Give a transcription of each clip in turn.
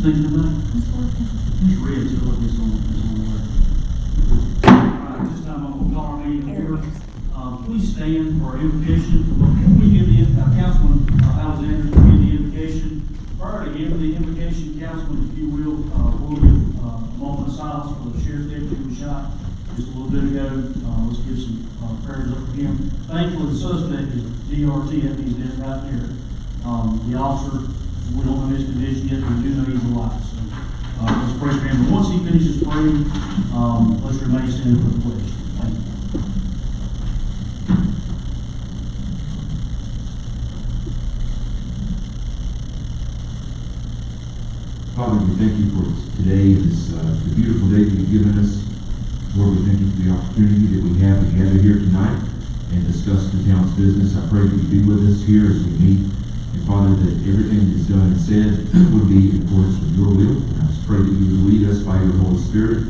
thinking about it? It's working. It's red, so it's on the way. All right, this time I'm going to call our meeting to order. Please stand for our invocation. Before we give the, Councilman Alexander to give the invocation, prior to giving the invocation, Councilman, if you will, we'll give a moment of silence for the sheriff's deputy who was shot just a little bit ago. Let's give some prayers up for him. Thankfully, the suspect is DRT, that means dead right there. The officer, we don't know his condition yet, but we do know he's alive. So let's pray for him. But once he finishes praying, let's remain standing for the pledge. Thank you. Father, we thank you for today, this the beautiful day that you've given us. Lord, we thank you for the opportunity that we have to gather here tonight and discuss the town's business. I pray that you be with us here as we meet. And Father, that everything that's done and said would be in accordance with your will. And I just pray that you would lead us by your Holy Spirit.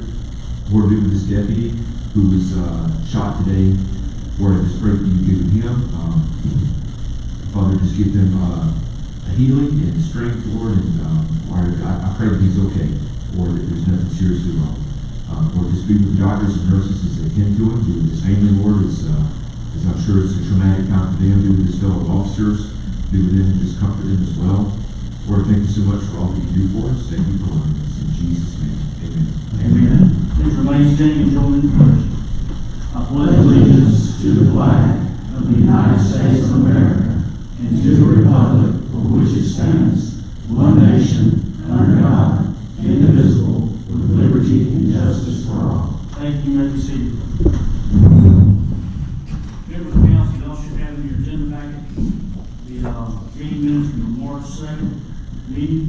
Lord, be with this deputy who was shot today. Lord, I just pray that you be with him. Father, just give him healing and strength, Lord, and Lord, I pray that he's okay, Lord, that there's nothing seriously wrong. Lord, just be with the doctors and nurses as they tend to him, be with his family, Lord, as I'm sure it's a traumatic time for them, be with his fellow officers, be with them and just comfort them as well. Lord, thank you so much for all that you do for us. Thank you for loving us. In Jesus' name, amen. Amen. Please remain standing and join in the pledge. I pledge allegiance to the flag of the United States of America and to the republic for which it stands, one nation, under God, indivisible, with liberty and justice for all. Thank you. May be seated. Members of the council, y'all should have in your agenda packet the meeting minutes from the March 2nd meeting.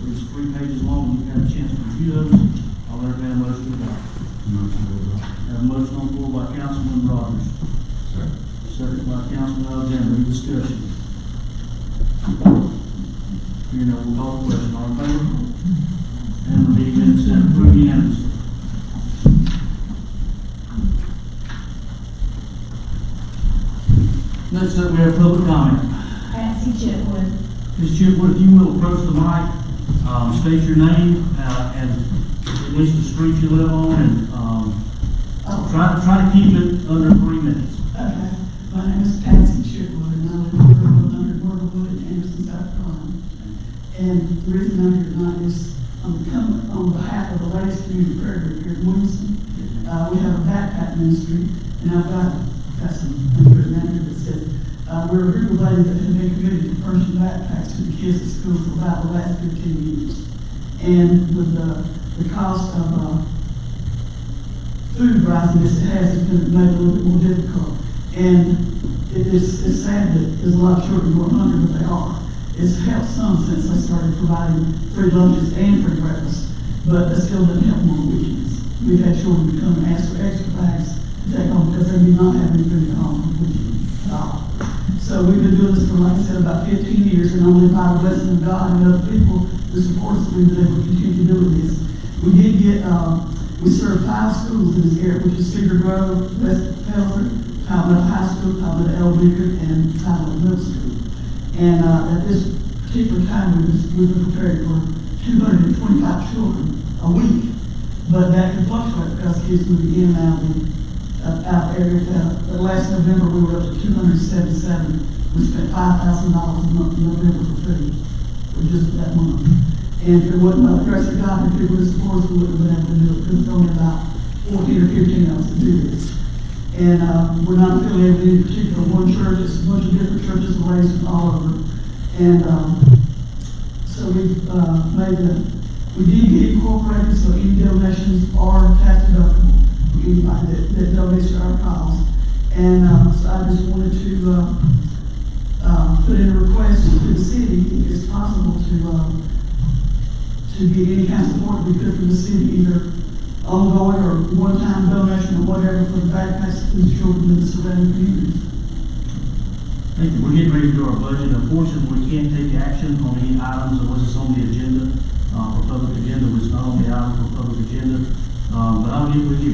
It was 3 pages long. You've had a chance to review those. I'll entertain a motion to adopt. Have a motion on the floor by Councilman Rogers. Second by Councilman Alexander. Any discussion? You know, we'll call the question. All in favor? And the meeting minutes stand approved unanimously. Next up, we have public comment. Patsy Chitwood. Ms. Chitwood, if you will approach the mic, state your name and at least the street you live on, and try to keep it under 3 minutes. Okay, my name is Patsy Chitwood, and I live in Myrtlewood in Anderson, South Carolina. And the reason I'm here tonight is I'm coming on behalf of the Ladies Community Prayer Group here in Williamston. We have a backpack ministry, and I've got some underwritten down here that says we're a group of ladies that have been committed to furnishing backpacks to the kids at school for about the last 15 years. And with the cost of food rising as it has, it's been made a little bit more difficult. And it's sad that there's a lot of children who are hungry, but they are. It's helped some since they started providing free lunches and free breakfast, but that still doesn't help them on the weekends. We've had children who come and ask for extra bags to take home because they do not have any food at home on the weekends at all. So we've been doing this for, like I said, about 15 years, and only by the blessing of God and other people who support us, we've been able to continue doing this. We did get, we serve 5 schools in this area, which is Cedar Grove, West Pelford, Palmetto High School, Palmetto Elementary, and Palmetto Middle School. And at this particular time, we've been prepared for 225 children a week. But that can fluctuate because kids move in and out area. Last November, we were up to 277. We spent $5,000 a month in November for food for just that month. And if it wasn't by the grace of God and people who support us, we wouldn't have been able to do it. Because it's only about 14 or 15 of us to do this. And we're not affiliated with any particular one church. It's a bunch of different churches and ladies from all over. And so we've we did get incorporated, so any donations are tax deductible for anybody that donates to our cause. And so I just wanted to put in a request to the city, if it's possible, to get any kind of support we could from the city, either ongoing or one-time donation or whatever for the backpacks to the children in the surrounding communities. Thank you. We're getting ready to do our budget. Unfortunately, we can't take action on any items unless it's on the agenda for public agenda, which is not on the item for public agenda. But I'll get with you,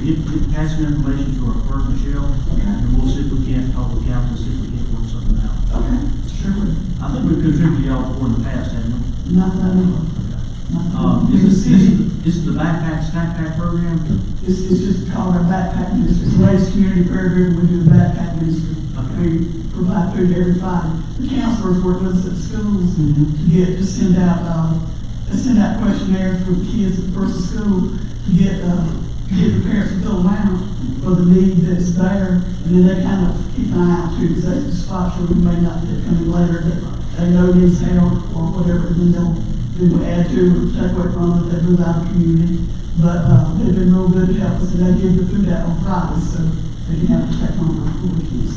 pass some information to our clerk, Michelle, and we'll see if we can't talk with council, see if we can't work something out. Okay, sure. I think we've contributed to y'all before in the past, haven't we? Not that I know of. Okay. This is the backpack, snack pack program? It's just called our backpack ministry. It's the latest community prayer group, we do the backpack ministry. Okay. We provide food every Friday. The counselors work with us at schools to send out questionnaires for the kids at the first school to get the parents to fill them out for the need that's there. And then they kind of keep an eye out too, because that's the spots where we may not get coming later that they know needs help or whatever, and then they'll add to or take away from it, they move out of the community. But they've been real good to help us, and they give the food out on Fridays, so they can have to take home for the kids.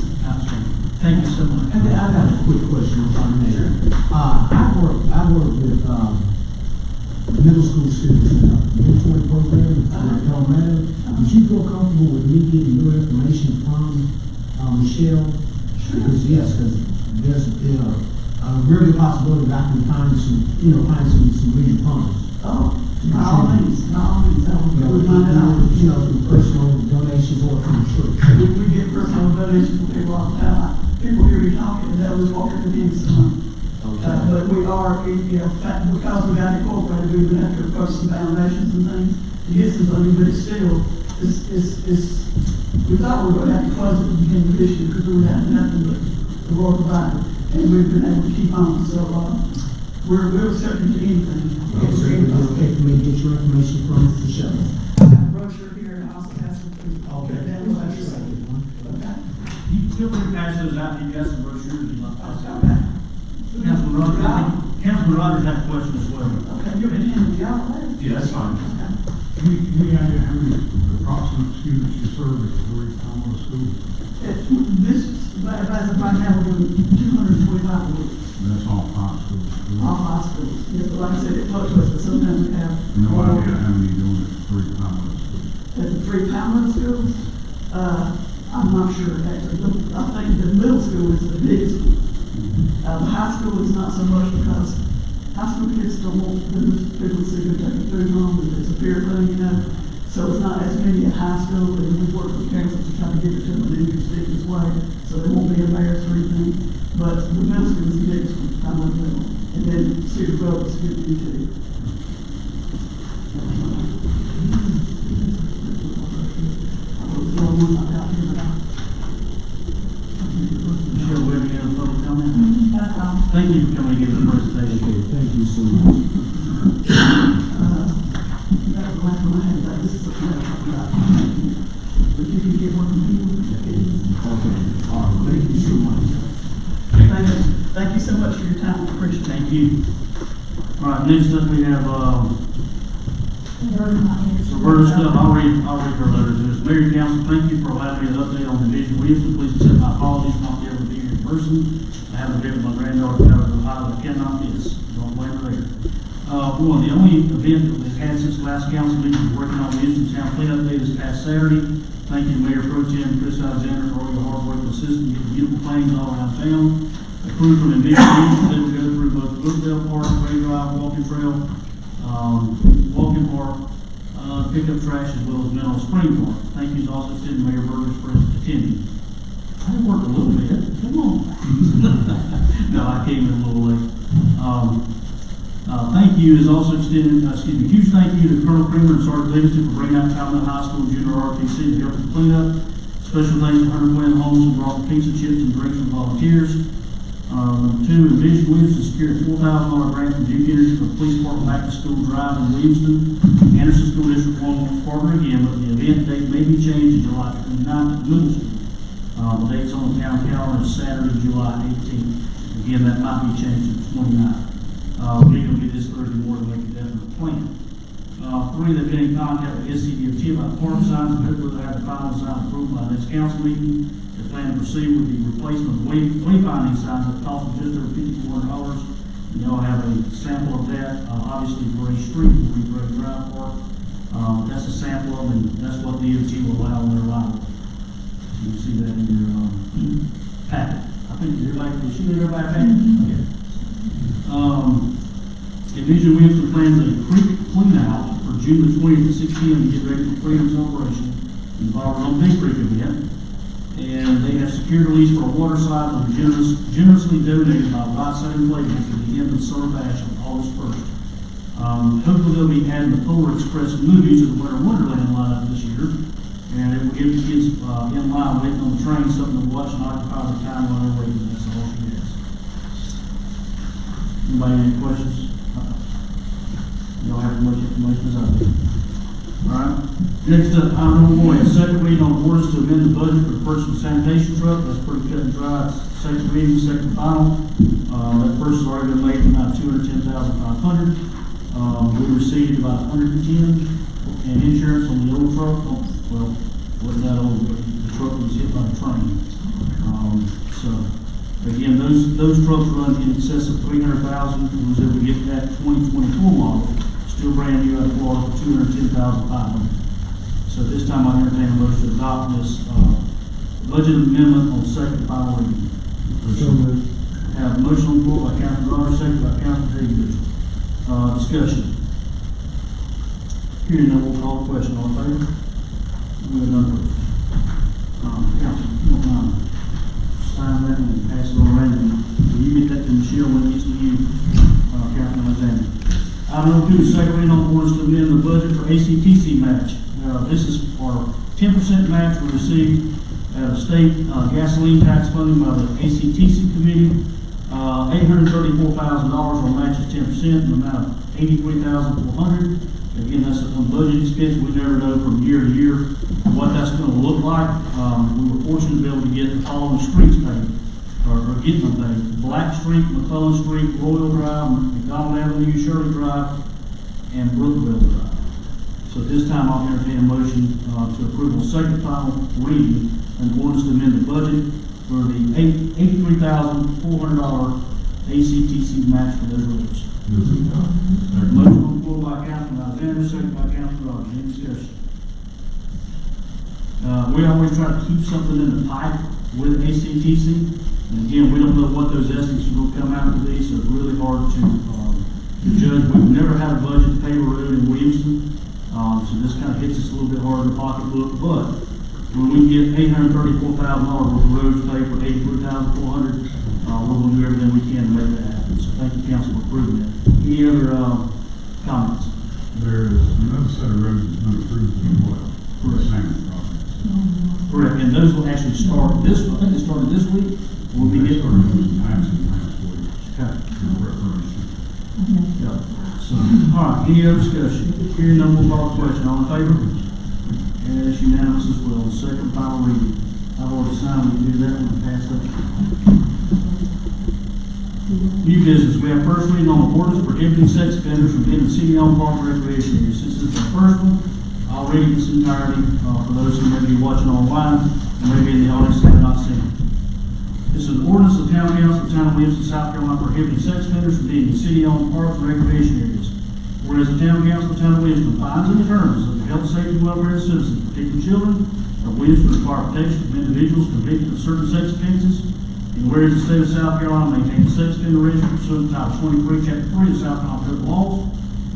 Thank you so much. I got a quick question, if I may. I work with middle school students in a mentoring program at Palmetto. Would you feel comfortable with me getting your information from Michelle? Because there's a really possibility that I can find some real funds. Oh, by all means, that would find it out. Personal donations or from the church. We get personal donations from people all the time. People hear me talking, and they'll just walk into me and say, but we are, because we got incorporated, we would have to approach some foundations and things to get some money, but it's still, we thought we were going to have to close it at the beginning of this year because we were having nothing but the Lord provided, and we've been able to keep on, so, we're accepting to anything. Okay, so it's okay for me to get your information from Michelle. I have a brochure here, and I also have some food. Okay. That was what I said. Okay. You feel free to pass those out, you got some brochures you'd like to pass out. Okay. Councilman Rogers has a question as well. Okay, you're in the y'all later. Yeah, that's fine. We idea how many approximate students you serve at the Great Palmetto School? This, as of right now, we're doing 225 a week, That's all 5 schools. all high schools. Yeah, but like I said, it fluctuates, but sometimes we have. No idea how many you're doing at the Great Palmetto School. At the 3 Palmetto schools, I'm not sure actually. I think the middle school is the biggest one. The high school is not so much because high school kids don't want people to see them taking food home, and it's a fear thing, So it's not as many at high school, and we work with parents to try to give it to them in an easiest way, so they won't be embarrassed or anything. But the middle school is the biggest one, kind of middle, and then Cedar Grove is good too. Michelle, we have any other public comment? That's all. Thank you for coming and giving the presentation. Okay, thank you so much. That was the last one I had, this is the one I talked about. If you can get one from me, Okay, all right, thank you so much. thank you so much for your time, I appreciate it. Thank you. All right, next up we have, Roberta Stubb. I'll read her letter to us. Mayor and Council, thank you for allowing me an update on the Division Williamston. Please accept my apologies for not being able to be here in person. I haven't been with my granddaughter out of Ohio that I cannot miss. Don't blame her there. One, the only event that we've had since the last council meeting was working on the Williamston Town Cleanup Day this past Saturday. Thank you, Mayor Pro Tem Chris Alexander, for all your hard work and assistance in getting beautiful planes all around town. The crew from Envision Williamston, they will go through both Brookdale Park, Ray Drive, Walking Trail, Walking Park, pickup trash, as well as Mineral Spring Park. Thank you also to Mayor Burgess for attending. I worked a little bit. Come on. No, I came in a little late. Thank you is also extended, huge thank you to Colonel Kramer and Sergeant Livingston for bringing out Palmetto High School Junior ROTC to help with the cleanup. Special thanks to Hunter Glenn Holmes who brought the pizza, chips, and drinks from volunteers. Number 2, Envision Williamston secured a $4,000 grant from Duke Energy for the police department back to school drive in Williamston. Anderson School District 1 will partner again, but the event date may be changed to July 29th at middle school. The dates on the town calendar is Saturday, July 18th. Again, that might be changed to 29th. We're going to get this Thursday morning to make a definite plan. 3, they've been in contact with SCDOT about park signs, and hopefully they'll have the final sign approved by next council meeting. They plan to proceed with the replacement of wayfinding signs that cost them just over $5,400. And y'all have a sample of that, obviously Gray Street, where we Gray Drive Park. That's a sample of them, and that's what DOT will allow in their library. You'll see that in your packet. I think everybody, did you get everybody packet? Okay. Envision Williamston plans a creek clean out for June the 20th at 6 p.m. to get ready for Freedom Celebration involving on Big Creek event. And they have secured a lease for a water slide that was generously donated by White Southern Players at the end of Summer Bash on August 1st. Hopefully they'll be adding the Polar Express movies to the Winter Wonderland lineup this year. And it will give the kids, in line waiting on the train, something to watch and occupy their time while they're waiting. That's all she has. Anybody have any questions? You don't have as much information as I do. Alright, next up, item number 1, second reading on orders to amend the budget for the personal sanitation truck. That's pretty cut and dry. It's second reading, second final. That purchase has already been made for about $210,500. We received about $110 in insurance on the old truck. Well, wasn't that old, but the truck was hit by a train. So, again, those trucks run in excess of $300,000. Was that we get that 2024 model, still brand new out of Florida for $210,500. So this time I entertain a motion to adopt this budget amendment on second and final reading. So moved. Have a motion on the floor by Councilman Rogers, second by Councilman Hagan. Discussion. Hearing none, we'll call the question. All in favor? We're done first. Councilman, if you don't mind, sign that and pass it on around. Will you get that to Michelle when it gets to you, Councilman Alexander? Item number 2, second reading on orders to amend the budget for ACTC match. This is our 10% match we received out of state gasoline tax funding by the ACTC committee. $834,000 on match is 10%, an amount of $83,400. Again, that's on budget expense. We never know from year to year what that's going to look like. We were fortunate to be able to get all the streets paid, or get them paid. Black Street, McClellan Street, Royal Drive, McDonald Avenue, Shirley Drive, and Brookville Drive. So at this time, I'll entertain a motion to approve the second final reading and orders to amend the budget for the $83,400 ACTC match for those roads. Motion on the floor by Councilman Alexander, second by Councilman Rogers. Any discussion? We always try to keep something in the pipe with ACTC. And again, we don't know what those estimates are going to come out to be, so it's really hard to judge. We've never had a budget to pave a road in Williamston, so this kind of hits us a little bit hard in the pocketbook. But when we get $834,000 worth of roads paid for $83,400, we're going to do everything we can to make that happen. So thank you, council, for approving that. Any other comments? There's another set of roads that's been approved as well. For the same project. Correct, and those will actually start this, I think it started this week. We'll be getting. Last week. Okay. In preparation. Yeah. So, all right, any other discussion? Hearing none, we'll call the question. All in favor? And it's unanimous as well. Second final reading. I've already signed, we can do that one and pass that. New business, we have first reading on orders prohibiting sex offenders from being in city-owned park recreation areas. This is the first one. I'll read it in its entirety for those who may be watching online and maybe in the audience that have not seen it. This is an ordinance of the Town Council of the Town of Williamston, South Carolina, prohibiting sex offenders from being in city-owned parks and recreation areas. Whereas the Town Council of the Town of Williamston finds and determines that the health, safety, and welfare of citizens, particularly children, of Williamston require protection from individuals convicted of certain sex offenses. And whereas the state of South Carolina maintains sex offender registry pursuant to Title 23, Chapter 3 of South Carolina Code of Laws,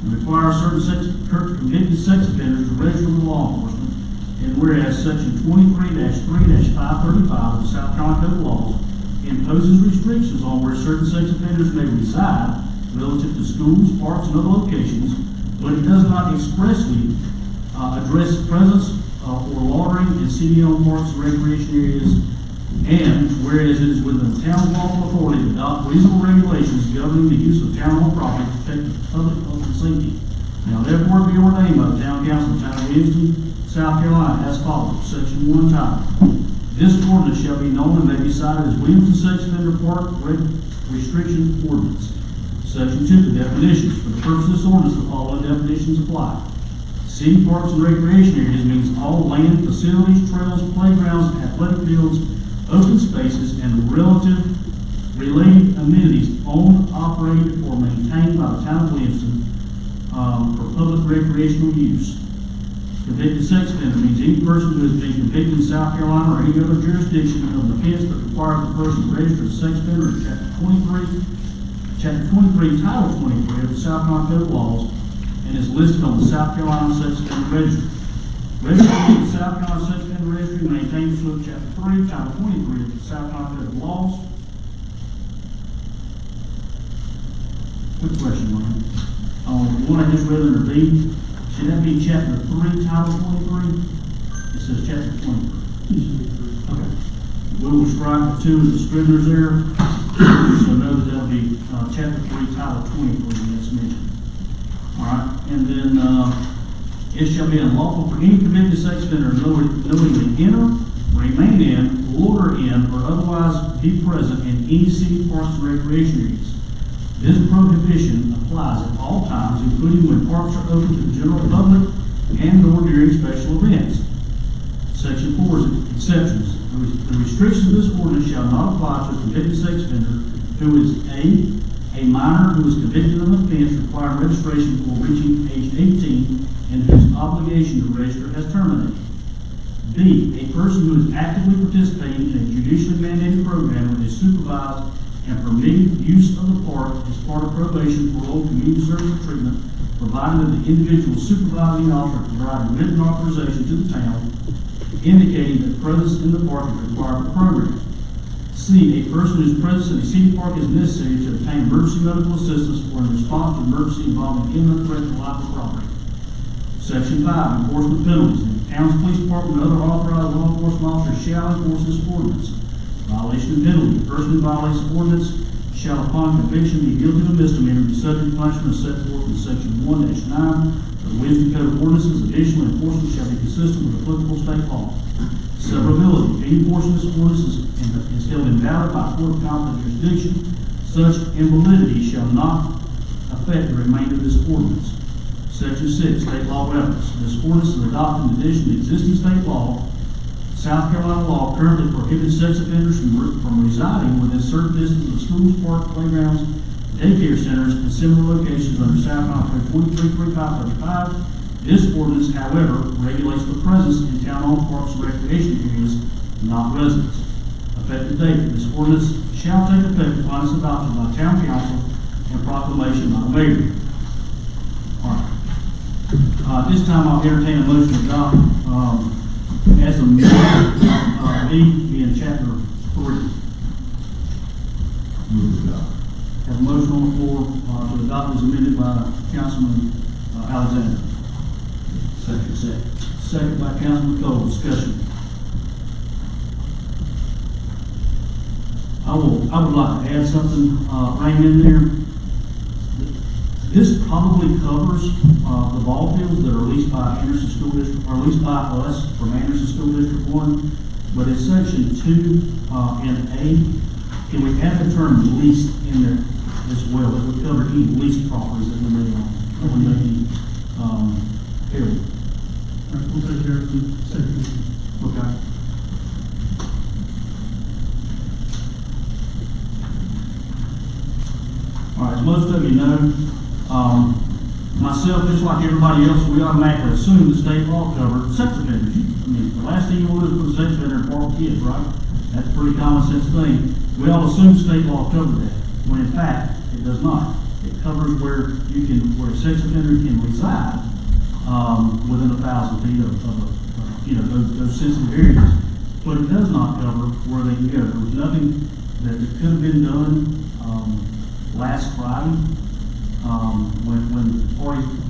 and requires certain convicted sex offenders to register with law enforcement. And whereas Section 23-3-535 of the South Carolina Code of Laws imposes restrictions on where certain sex offenders may reside relative to schools, parks, and other locations, but it does not expressly address the presence or laundering in city-owned parks and recreation areas. And whereas it is within the town's lawful authority to adopt reasonable regulations governing the use of town-owned property to protect the public health and safety. Now therefore be ordained by the Town Council of the Town of Williamston, South Carolina, as follows. Section 1 titled, this ordinance shall be known and may be cited as Williamston Sex Offender Park Restriction Ordinance. Section 2, the definitions. For the purpose of this ordinance, the following definitions apply. City parks and recreation areas means all land, facilities, trails, playgrounds, athletic fields, open spaces, and related amenities owned, operated, or maintained by the Town of Williamston for public recreational use. Convicted sex offender means any person who has been convicted in South Carolina or any other jurisdiction of an offense that requires the person to register as a sex offender in Chapter 23, Title 23 of the South Carolina Code of Laws, and is listed on the South Carolina Sex Offender Registry. Registry of the South Carolina Sex Offender Registry maintains through Chapter 3, Title 23 of the South Carolina Code of Laws. Quick question, Ryan. The one I just read under B, should that be chapter 3, title 23? It says chapter 23. Okay. We will strike the two of the scribblers there, so know that that'll be, chapter 3, title 23, that's mentioned. All right, and then, it shall be unlawful for any convicted sex offender knowingly enter, remain in, loiter in, or otherwise be present in any city parks and recreation areas. This prohibition applies at all times, including when parks are open to the general public and/or during special events. Section 4 is exceptions. The restrictions of this ordinance shall not apply to a convicted sex offender who is a minor who is convicted of an offense requiring registration before reaching age 18 and whose obligation to register has terminated. B, a person who is actively participating in a judicially mandated program with a supervised and permitted use of the park as part of probation, parole, community service, or treatment, provided that the individual supervising officer provided written authorization to the town indicating that presence in the park is required for the program. C, a person whose presence in a city park is necessary to obtain emergency medical assistance or in response to emergency involving imminent threat to life or property. Section 5, enforcement penalties. The town's police department and other authorized law enforcement officers shall enforce this ordinance. Violation of penalty. The person who violates the ordinance shall, upon conviction, be guilty of a misdemeanor and be subject to punishment set forth in section 1-9 of the Williamston Code of Ordinances. Additional enforcement shall be consistent with applicable state law. Severability. If any portion of this ordinance is held invalid by a court of competent jurisdiction, such invalidity shall not affect the remainder of this ordinance. Section 6, state law reference. This ordinance is adopted in addition to existing state law. South Carolina law currently prohibits sex offenders from residing within certain distance of schools, parks, playgrounds, daycare centers, and similar locations under South Carolina Code 233535. This ordinance, however, regulates the presence in town-owned parks and recreation areas, not residents. Effective date. This ordinance shall take effect upon its adoption by town council and proclamation by the mayor. All right. At this time, I'll entertain a motion to adopt, as a B in chapter 3. Move to adopt. Have a motion on the floor, to adopt as amended by Councilman Alexander. Second by Councilman Cole. Discussion. I would like to add something, right in there. This probably covers, the ball fields that are leased by Anderson School District, or leased by us from Anderson School District 1, but in section 2, and A, can we add the term leased in there as well? That would cover any leased properties that we may own, period. All right, we'll take care of the second. Okay. All right, as most of you know, myself, just like everybody else, we automatically assume the state law covered sex offenders. I mean, the last thing you want is to put a sex offender in park with kids, right? That's a pretty common sense thing. We all assume state law covered that, when in fact, it does not. It covers where a sex offender can reside, within 1,000 feet of those sensitive areas. But it does not cover where they can go. There was nothing that could have been done, last Friday, when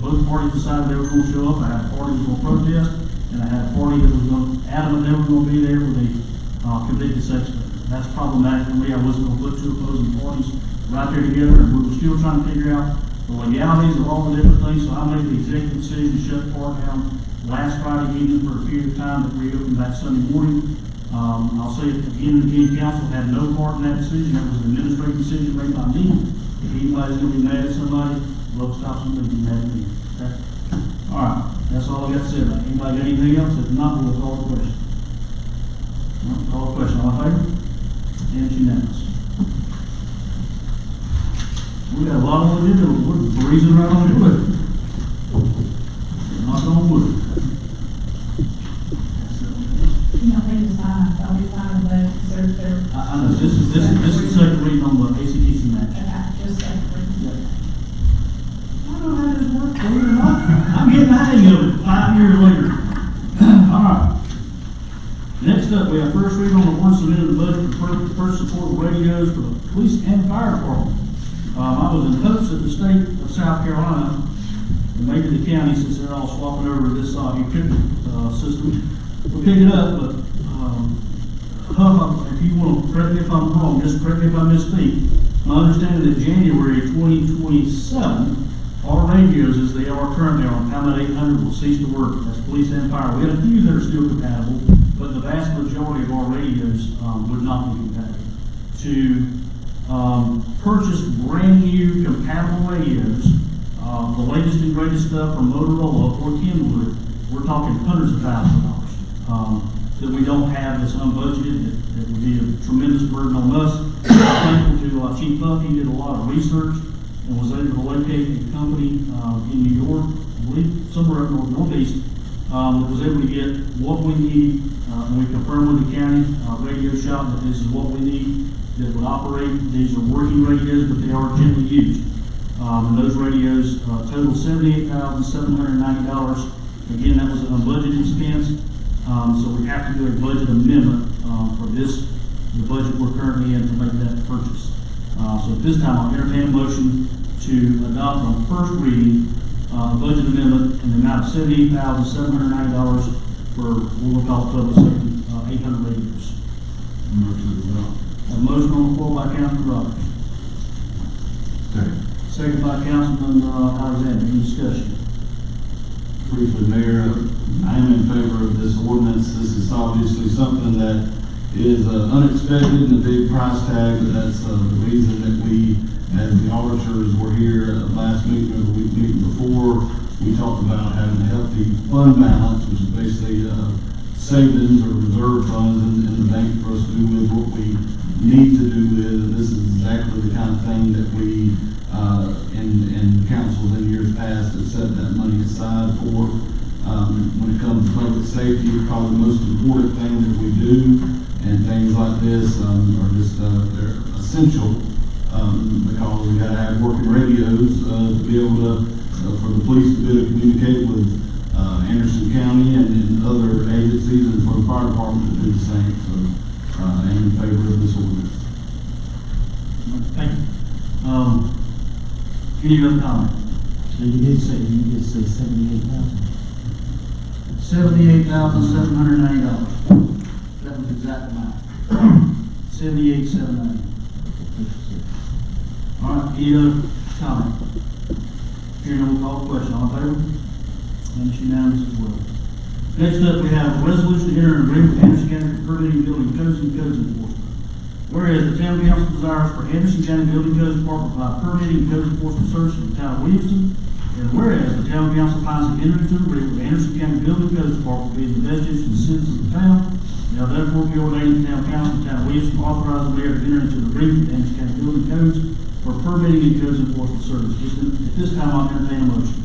both parties decided they were going to show up. I had a party that was going to protest, and I had a party that was adamant they were going to be there with a convicted sex offender. That's problematic for me. I wasn't going to put two opposing parties right there together, and we were still trying to figure out the legalities of all the different things. So I made the executive decision to shut the park down last Friday evening for a period of time, that reopened back Sunday morning. I'll say it again and again, council had no part in that decision. That was an administrative decision made by me. If anybody's going to be mad at somebody, love stops somebody be mad at me. Okay? All right, that's all I got to say about it. Anybody got anything else? If not, we'll call the question. Call the question. All in favor? And it's unanimous. We got a lot of wood in there. We're breezing right on the wood. Knock on wood. You know, they decide, I'll be fine with that, they're. I know, this is second reading on the ACDC match. Okay, just second. I don't know how this works, believe it or not. I'm getting the hang of it 5 years later. All right. Next up, we have first reading on the one submitted the budget for first support radios for the police and fire department. I was in hopes that the state of South Carolina, and maybe the county, since they're all swapping over to this equipment system, will pick it up, but if you want to correct me if I'm wrong, just correct me if I misspeak. My understanding that January 2027, our radios, as they are currently on Pound 800, will cease to work. That's police and fire. We have a few that are still compatible, but the vast majority of our radios would not be compatible. To purchase brand new compatible radios, the latest and greatest stuff from Motorola or Kenwood, we're talking hundreds of thousands of dollars. That we don't have this unbudgeted, that would be a tremendous burden on us. I'm thankful to Chief Buff. He did a lot of research and was able to locate a company in New York, I believe somewhere up northeast, that was able to get what we need, and we confirmed with the county radio shop that this is what we need that would operate. These are working radios, but they are gently used. And those radios total $78,790. Again, that was an unbudgeted expense. So we have to do a budget amendment for the budget we're currently in to make that purchase. So at this time, I'll entertain a motion to adopt on first reading a budget amendment in the amount of $78,790 for what we'll call public safety 800 radios. A motion on the floor by Councilman Roberts. Second by Councilman Alexander. Any discussion? Briefly, Mayor, I am in favor of this ordinance. This is obviously something that is unexpected and a big price tag, but that's the reason that we, as the auditors were here last meeting or the week meeting before, we talked about having a healthy fund balance, which is basically savings or reserve funds in the bank for us to do with what we need to do with. And this is exactly the kind of thing that we in councils in years past have set that money aside for. When it comes to public safety, it's probably the most important thing that we do, and things like this are just they're essential because we got to have working radios to be able to for the police to be able to communicate with Anderson County and other agencies, and for the fire department to do the same. So I am in favor of this ordinance. Thank you. Any other comment? You did say 78,000. $78,790. That was the exact amount. $78,790. All right, any other comment? Hearing none, we'll call the question. All in favor? And it's unanimous as well. Next up, we have a resolution to enter an agreement with Anderson County for permitting, building codes and codes enforcement. Whereas the town council desires for Anderson County Building Codes Department to provide permitting and code enforcement services to the town of Williamston. And whereas the town council finds that entering into an agreement with Anderson County Building Codes Department will be in the best interest of the citizens of the town. Now therefore be ordained the town council of the town of Williamston to authorize the mayor to enter into an agreement with Anderson County Building Codes for permitting and codes enforcement services. At this time, I'll entertain a motion.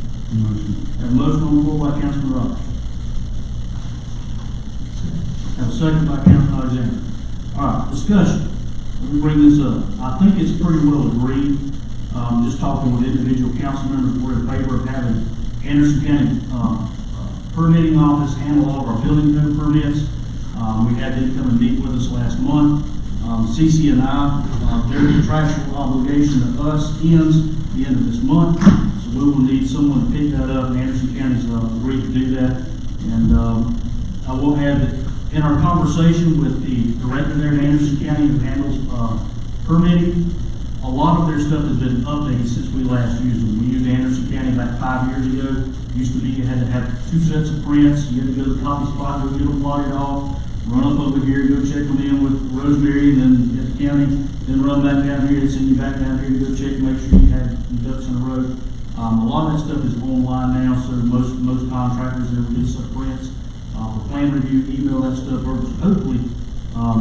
Have a motion on the floor by Councilman Roberts. Have a second by Councilman Alexander. All right, discussion. Let me bring this up. I think it's pretty well agreed. Just talking with individual council members, we're in favor of having Anderson County permitting office handle all of our building code permits. We had them come and meet with us last month. CC&I, their contractual obligation to us ends at the end of this month, so we will need someone to pick that up. Anderson County's agreed to do that, and I will add that in our conversation with the director there in Anderson County who handles permitting, a lot of their stuff has been updated since we last used them. We used Anderson County about 5 years ago. Used to be you had to have 2 sets of prints. You had to go to the copy spot, go get them plotted off, run up over here, go check them in with Rosemary, and then at the county, then run back down here and send you back down here to go check, make sure you had your ducks in a row. A lot of that stuff is online now, so most contractors that will get some prints for plan review, email that stuff over. So hopefully,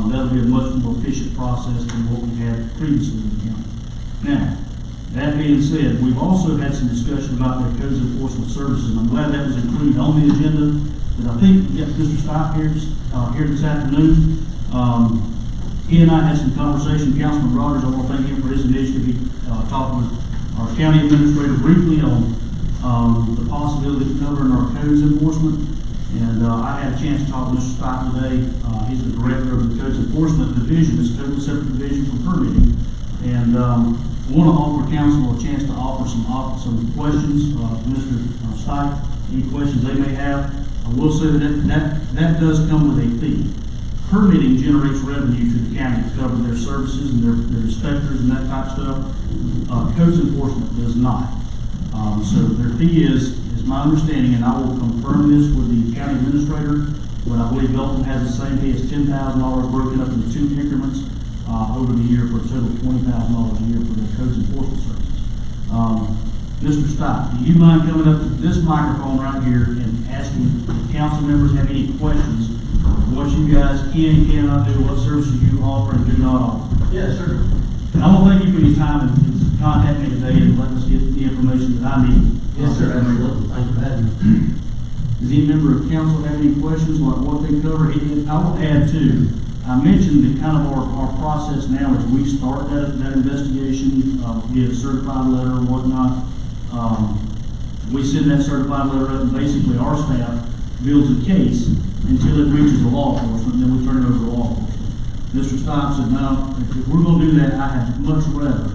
that'll be a much more efficient process than what we had previously in the county. Now, that being said, we've also had some discussion about the codes enforcement services, and I'm glad that was included on the agenda. But I think we got Mr. Stipe here this afternoon. He and I had some conversation. Councilman Rogers, I want to thank him for his initiative. He talked with our county administrator briefly on the possibility of covering our codes enforcement. And I had a chance to talk to Mr. Stipe today. He's the director of the codes enforcement division. It's a totally separate division from permitting. And I want to offer council a chance to offer some questions. Mr. Stein, any questions they may have? I will say that does come with a fee. Permitting generates revenue to the county to cover their services and their inspectors and that type of stuff. Codes enforcement does not. So their fee is my understanding, and I will confirm this with the county administrator, but I believe Belton has the same fee as $10,000 broken up into 2 increments over the year for a total of $20,000 a year for their codes enforcement services. Mr. Stott, do you mind coming up to this microphone right here and asking the council members have any questions? What you guys can, cannot do, what services you offer and do not offer? Yes, sir. And I want to thank you for your time and contact me today and let us get the information that I need. Yes, sir, absolutely. Thank you for having me. Does any member of council have any questions like what they cover? I will add too, I mentioned that kind of our process now is we start that investigation, get a certified letter and whatnot. We send that certified letter up and basically our staff builds a case until it reaches the law enforcement, then we turn it over to law enforcement. Mr. Stein said, no, if we're gonna do that, I had much rather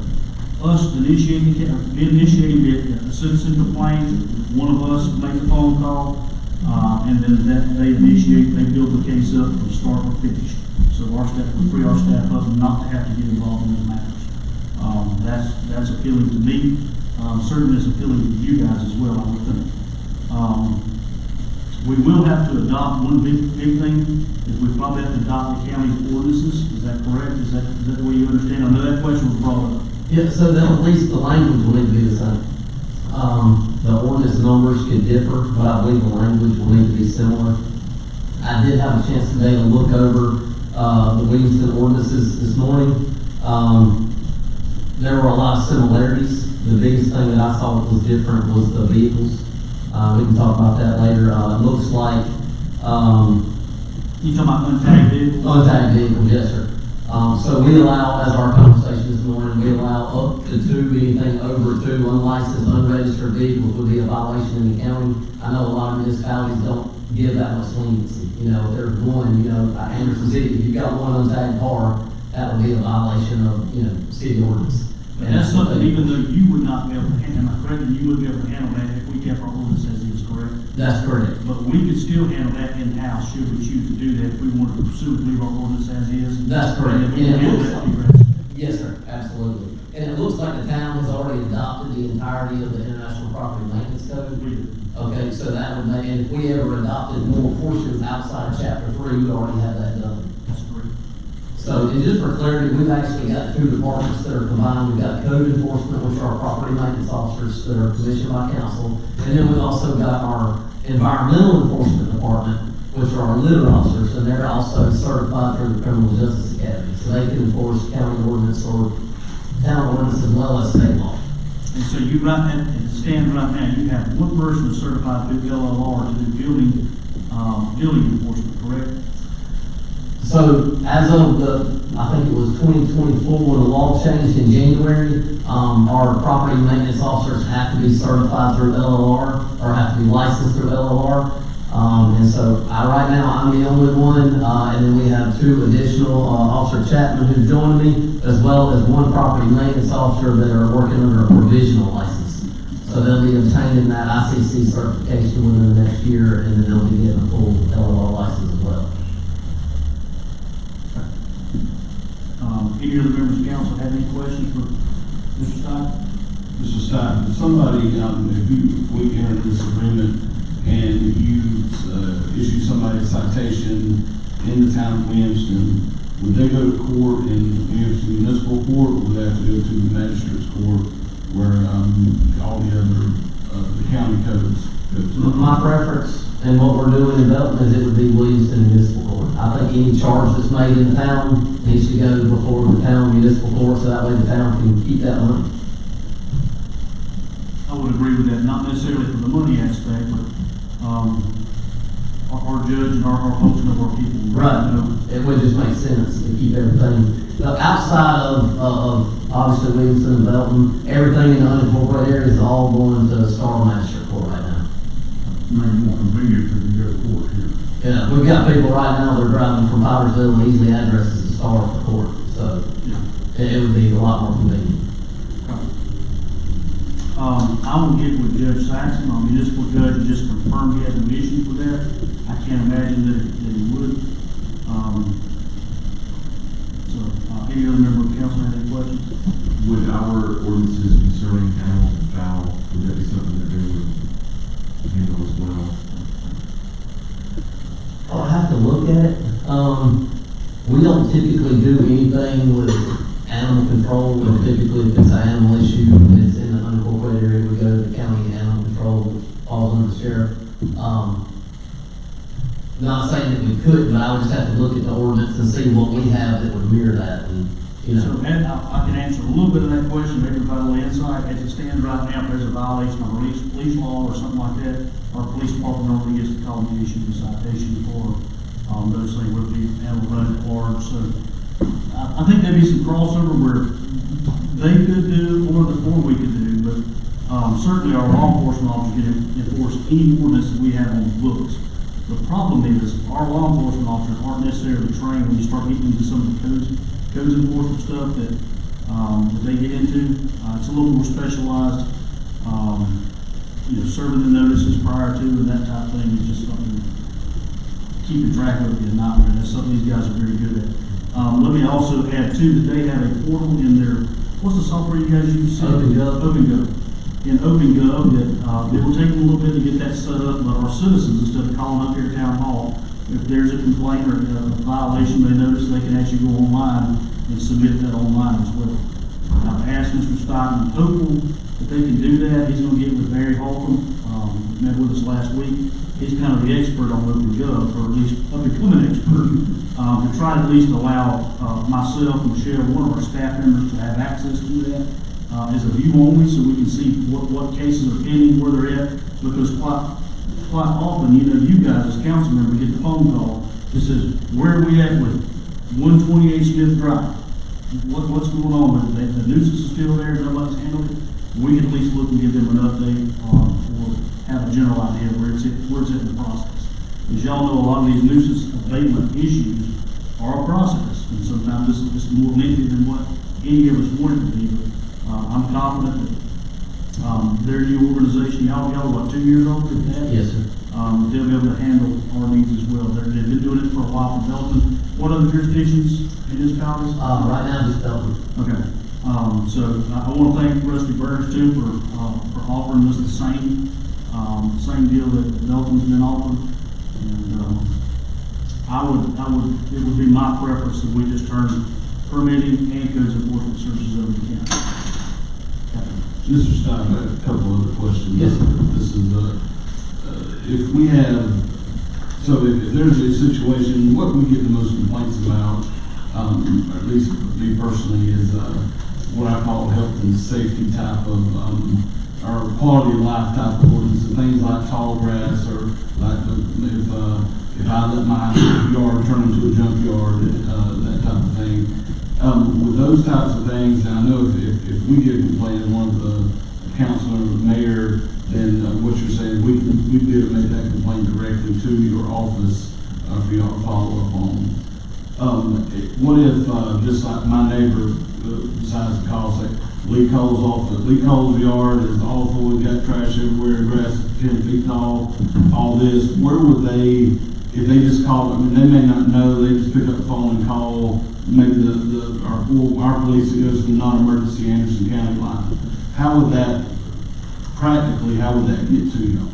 us initiating a citizen complaint, one of us make the phone call, and then they build the case up from start to finish. So we free our staff up not to have to get involved in those matters. That's appealing to me. Certainly it's appealing to you guys as well, I would think. We will have to adopt one big thing, is we probably have to adopt the county's ordinances. Is that correct? Is that the way you understand? I know that question was brought up. Yeah, so then at least the language will need to be the same. The ordinance numbers could differ, but I believe the language will need to be similar. I did have a chance today to look over the Williamston ordinances this morning. There were a lot of similarities. The biggest thing that I saw that was different was the vehicles. We can talk about that later. It looks like You talking about untagged vehicles? untagged vehicles, yes, sir. So we allow, as our conversation this morning, we allow up to 2, anything over 2 unlicensed, unregistered vehicles would be a violation in the county. I know a lot of municipalities don't give that much leniency. You know, if there's one, Anderson City, if you've got one untagged car, that would be a violation of, city ordinance. And that's something, even though you would not be able to handle, am I correct, you wouldn't be able to handle that if we kept our ordinance as is, correct? That's correct. But we could still handle that in-house, should we choose to do that, if we wanted to pursue and leave our ordinance as is. That's correct. And we can And it handle looks that like- aggressive. Yes, sir, absolutely. And it looks like the town has already adopted the entirety of the International Property Maintenance Code. We do. Okay, so that would make, and if we ever adopted more portions outside of chapter 3, we'd already have that done. That's correct. So, and just for clarity, we've actually got 2 departments that are combined. We've got code enforcement, which are our property maintenance officers that are commissioned by council. And then we've also got our environmental enforcement department, which are our litter officers, and they're also certified through the Criminal Justice Academy. So they can enforce county ordinance or town ordinance as well as state law. And so you right now, as it stands right now, you have one person certified through LLR to do building enforcement, correct? So as of I think it was 2024, when the law changed in January, our property maintenance officers have to be certified through LLR or have to be licensed through LLR. And so right now I'm the only one, and then we have 2 additional, Officer Chapman who's joined me, as well as 1 property maintenance officer that are working under a provisional license. So they'll be obtaining that ICC certification within the next year, and then they'll be getting a full LLR license as well. Any other members of council have any questions for Mr. Stein? Mr. Stein, if somebody, if we enter this agreement and you issue somebody a citation in the town of Williamston, would they go to court in Williamston Municipal Court, or would they have to go to the magistrate's court where all the other the county codes go to? My preference and what we're doing in Belton is it would be Williamston Municipal Court. I think any charge that's made in the town needs to go before the town municipal court, so that way the town can keep that money. I would agree with that, not necessarily for the money aspect, but, our judge and our folks know our people. Right. It would just make sense to keep everything. Now, outside of obviously Williamston and Belton, everything in the unincorporated area is all going to Star Magistrate Court right now. Make it more convenient for you to go to court here. Yeah, we've got people right now that are driving from Pottersville and easily addresses to Star for court, so it would be a lot more convenient. I will get with Judge Saxon, our municipal judge, and just confirm he has no issues with that. I can't imagine that he would. Any other member of council have any questions? Would our ordinances concerning animals and fowl, would that be something that they would handle as well? I'll have to look at it. We don't typically do anything with animal control, but typically if it's an animal issue, it's in an unincorporated area, we go to the county animal control, which falls under the sheriff. Not saying that we couldn't, but I would just have to look at the ordinance and see what we have that would mirror that, and, you So, know. Ed, I can answer a little bit of that question, maybe provide a little insight. As it stands right now, if there's a violation of police law or something like that, our police department normally gets to call and issue the citation for, those things would be animal running at large. So, I think there'd be some crossover where they could do, or we could do, but, certainly our law enforcement officers can enforce any ordinance that we have on the books. The problem is, our law enforcement officers aren't necessarily trained when you start getting into some of the codes enforcement stuff that they get into. It's a little more specialized, serving the notices prior to and that type of thing is just something, keeping track of it is not, that's something these guys are very good at. Let me also add too, that they have a portal in their, what's the software you guys use? OpenGov. In OpenGov, that, it will take a little bit to get that set up, but our citizens, instead of calling up here at town hall, if there's a complaint or a violation they notice, they can actually go online and submit that online as well. I've asked Mr. Scott, and I'm hopeful that they can do that. He's gonna get with Barry Holcomb, met with us last week. He's kind of the expert on OpenGov, or at least a becoming expert, to try to at least allow, myself and Michelle, one of our staff members, to have access to that. As a view only, so we can see what cases are pending, where they're at, because quite often, you guys as council members get the phone call that says, where are we at with 128 Smith Drive? What's going on with it? The nuisance is still there, nobody's handled it. We can at least look and give them an update, or have a general idea where it's at in the process. As y'all know, a lot of these nuisance abatement issues are a process, and sometimes it's more lengthy than what any of us want it to be. I'm confident that their new organization, y'all what, 2 years old with that? Yes, sir. They'll be able to handle our needs as well. They've been doing it for a while for Belton. What other jurisdictions, municipalities? Right now, just Belton. Okay. So I want to thank Rusty Burns too for offering us the same deal that Belton's been offered. And it would be my preference that we just turn permitting and codes enforcement services over to county. Mr. Stein, I have a couple other questions. Yes, sir. This is, if we have, so if there's a situation, what we get the most complaints about, or at least me personally, is what I call health and safety type of, or quality of life type of ordinances, things like tall grass, or like if I let my yard turn into a junkyard, that type of thing. With those types of things, and I know if we get a complaint and one of the councilor or the mayor, then what you're saying, we'd be able to make that complaint directly to your office for y'all to follow up on. What if, just like my neighbor, besides the calls, like leak holes yard is awful, we got trash everywhere, grass is 10 feet tall, all this, where would they, if they just call, I mean, they may not know, they just pick up the phone and call, maybe our police that goes to the non-emergency Anderson County line. How would that, practically, how would that get to you?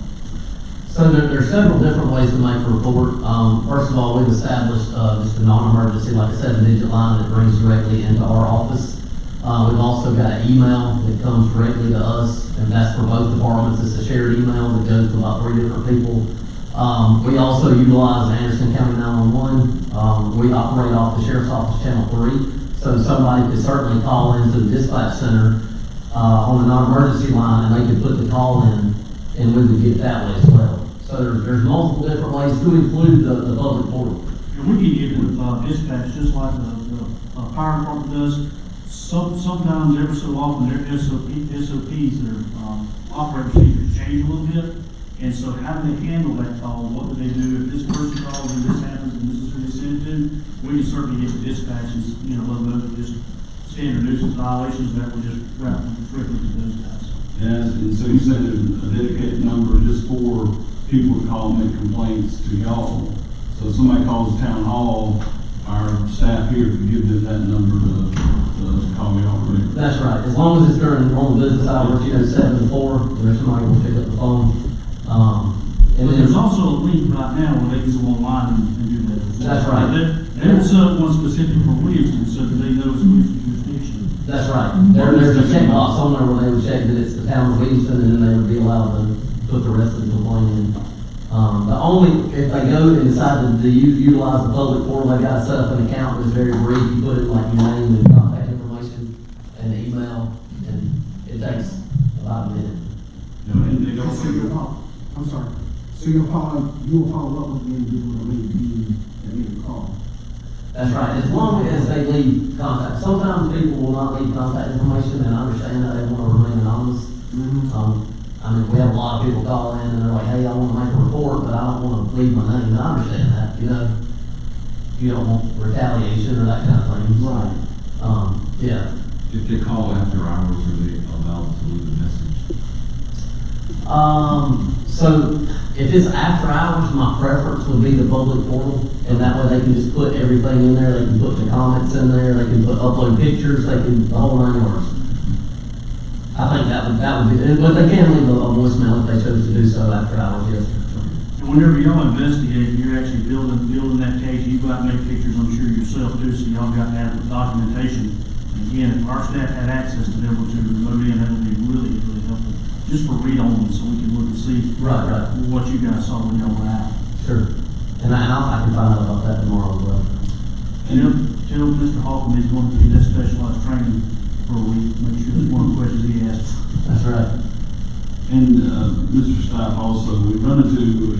So there's several different ways to make a report. First of all, we've established just a non-emergency, like a 7-digit line that brings directly into our office. We've also got an email that comes directly to us, and that's for both departments. It's a shared email that goes to about 3 different people. We also utilize Anderson County 911. We operate off the Sheriff's Office Channel 3, so somebody could certainly call into the dispatch center on the non-emergency line, and they could put the call in, and we would get that way as well. So there's multiple different ways to include the public portal. And we can get with dispatch just like the fire department does. Sometimes, every so often, their SOPs, their operating procedures change a little bit. And so how do they handle that call? What do they do if this person calls and this happens and this is who they send it to? We can certainly get the dispatches, let them know that just standard nuisance violations that will just route them strictly to those guys. And and so you said there's a dedicated number just for people to call and make complaints to y'all. So if somebody calls the town hall, our staff here can give them that number to call y'all regularly. That's right, as long as it's during normal business hours, 7 to 4, there's somebody will pick up the phone. And But then, there's also a link right now where they can go online and do that. That's right. They don't set up one specific for Williamston, so that they know it's Williamston jurisdiction. that's right, there's a checkbox on there where they would check that it's the town of Williamston, and then they would be allowed to put the rest of the complaint in. The only, if they go and decide to utilize the public portal, they gotta set up an account that's very brief. You put in like your name and contact information and email, and it takes about a minute. And they don't So you'll follow, I'm sorry, so you'll follow up with the individual that made the call. That's right, as long as they leave contact. Sometimes people will not leave contact information, and I understand that they wanna remain anonymous. I mean, we have a lot of people call in and they're like, hey, I wanna make a report, but I don't wanna leave my name, and I understand that, you don't want retaliation or that kind of thing. Right. Yeah. If they call after hours, are they allowed to leave a message? So if it's after hours, my preference would be the public portal, and that way they can just put everything in there, they can put the comments in there, they can upload pictures, they can, the whole 9 yards. I think that would be, but they can leave a voicemail if they chose to do so after hours, yes. And whenever y'all investigate, you're actually building that case, you go out and make pictures, I'm sure yourself too, so y'all got to have the documentation. And again, if our staff had access to be able to remote in, that would be really, really helpful, just for read only, so we can look and see Right. what you guys saw when y'all were out. Sure. And I can find out about that tomorrow as well. And tell Mr. Hoffman he's going to be that specialized training for a week, make sure that's one of the questions he asks. That's right. And, Mr. Stipe also, we run into,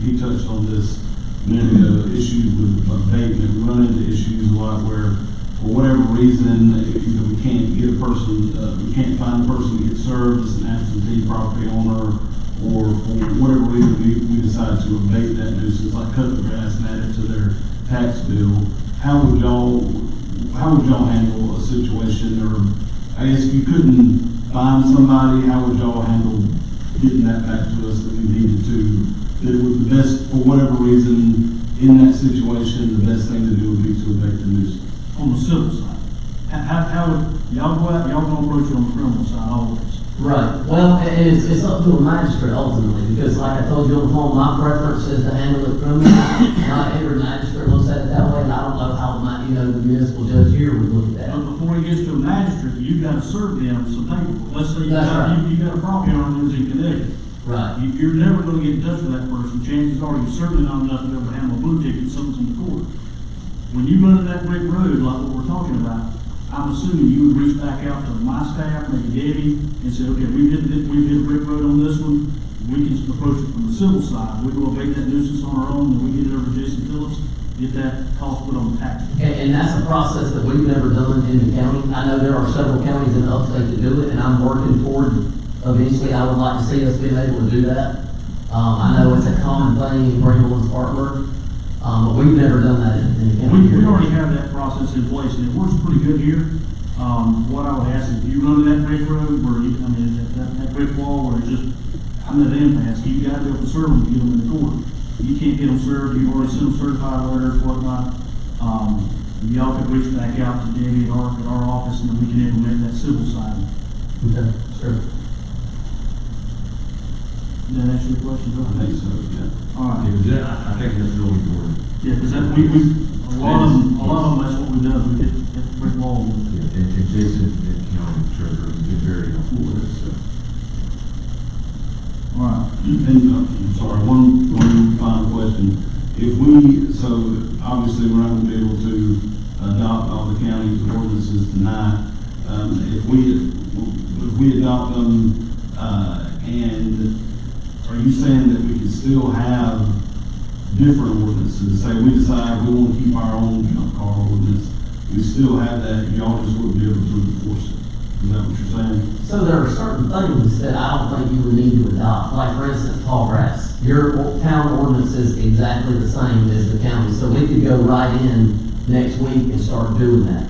he touched on this a minute ago, issues with abatement. We run into issues a lot where, for whatever reason, we can't get a person, we can't find a person to get served as an absentee property owner, or for whatever reason, we decide to abate that nuisance, like cut the grass and add it to their tax bill. How would y'all handle a situation, or I guess if you couldn't find somebody, how would y'all handle getting that back to us that we needed to? That it would the best, for whatever reason, in that situation, the best thing to do would be to abate the nuisance. On the civil side, how would, y'all go out, y'all gonna approach it on the criminal side always? Right. Well, it's up to a magistrate ultimately, because like I told you on the phone, my preference is to handle it criminally. Not every magistrate looks at it that way, and I don't know how the municipal judge here would look at that. But before he gets to a magistrate, you gotta serve them some paperwork. Let's say you That's got, right. you got a property owner who's in Connecticut. Right. You're never gonna get in touch with that person. Chances are you're certainly not enough to be able to handle a blue ticket, something's in the court. When you run to that brick road, like what we're talking about, I'm assuming you would reach back out to my staff, maybe Debbie, and say, okay, we've hit a brick road on this one. We can approach it from the civil side. We will abate that nuisance on our own, and we get it over to Jason Phillips, get that cost put on the tax. And that's a process that we've never done in the county. I know there are several counties in the upstate that do it, and I'm working toward, eventually I would like to see us being able to do that. I know it's a common thing in Greenville and Spartanburg, but we've never done that in the county. We already have that process in place, and it works pretty good here. What I would ask is, if you run to that brick road where that brick wall where it's just, I'm at an impasse, you gotta be able to serve them to get them in the court. You can't get them served, you've already sent them certified letters, whatnot. Y'all could reach back out to Debbie at our office, and then we can implement that civil side. Okay, sure. Does that answer your question, Bill? I think so, yeah. All right. I think that's really important. Yeah, because that, a lot of them, that's what we've done, we get that brick wall. Yeah, and Jason, and county treasurer, has been very helpful with us, so. All right. And, I'm sorry, one final question. If we, so obviously we're not gonna be able to adopt all the county's ordinances tonight. If we adopt them, and are you saying that we can still have different ordinances? Say we decide we want to keep our own junk car ordinance, we still have that, y'all just wouldn't be able to enforce it. Is that what you're saying? So there are certain things that I don't think you would need to adopt, like for instance, tall grass. Your town ordinance is exactly the same as the county, so we could go right in next week and start doing that.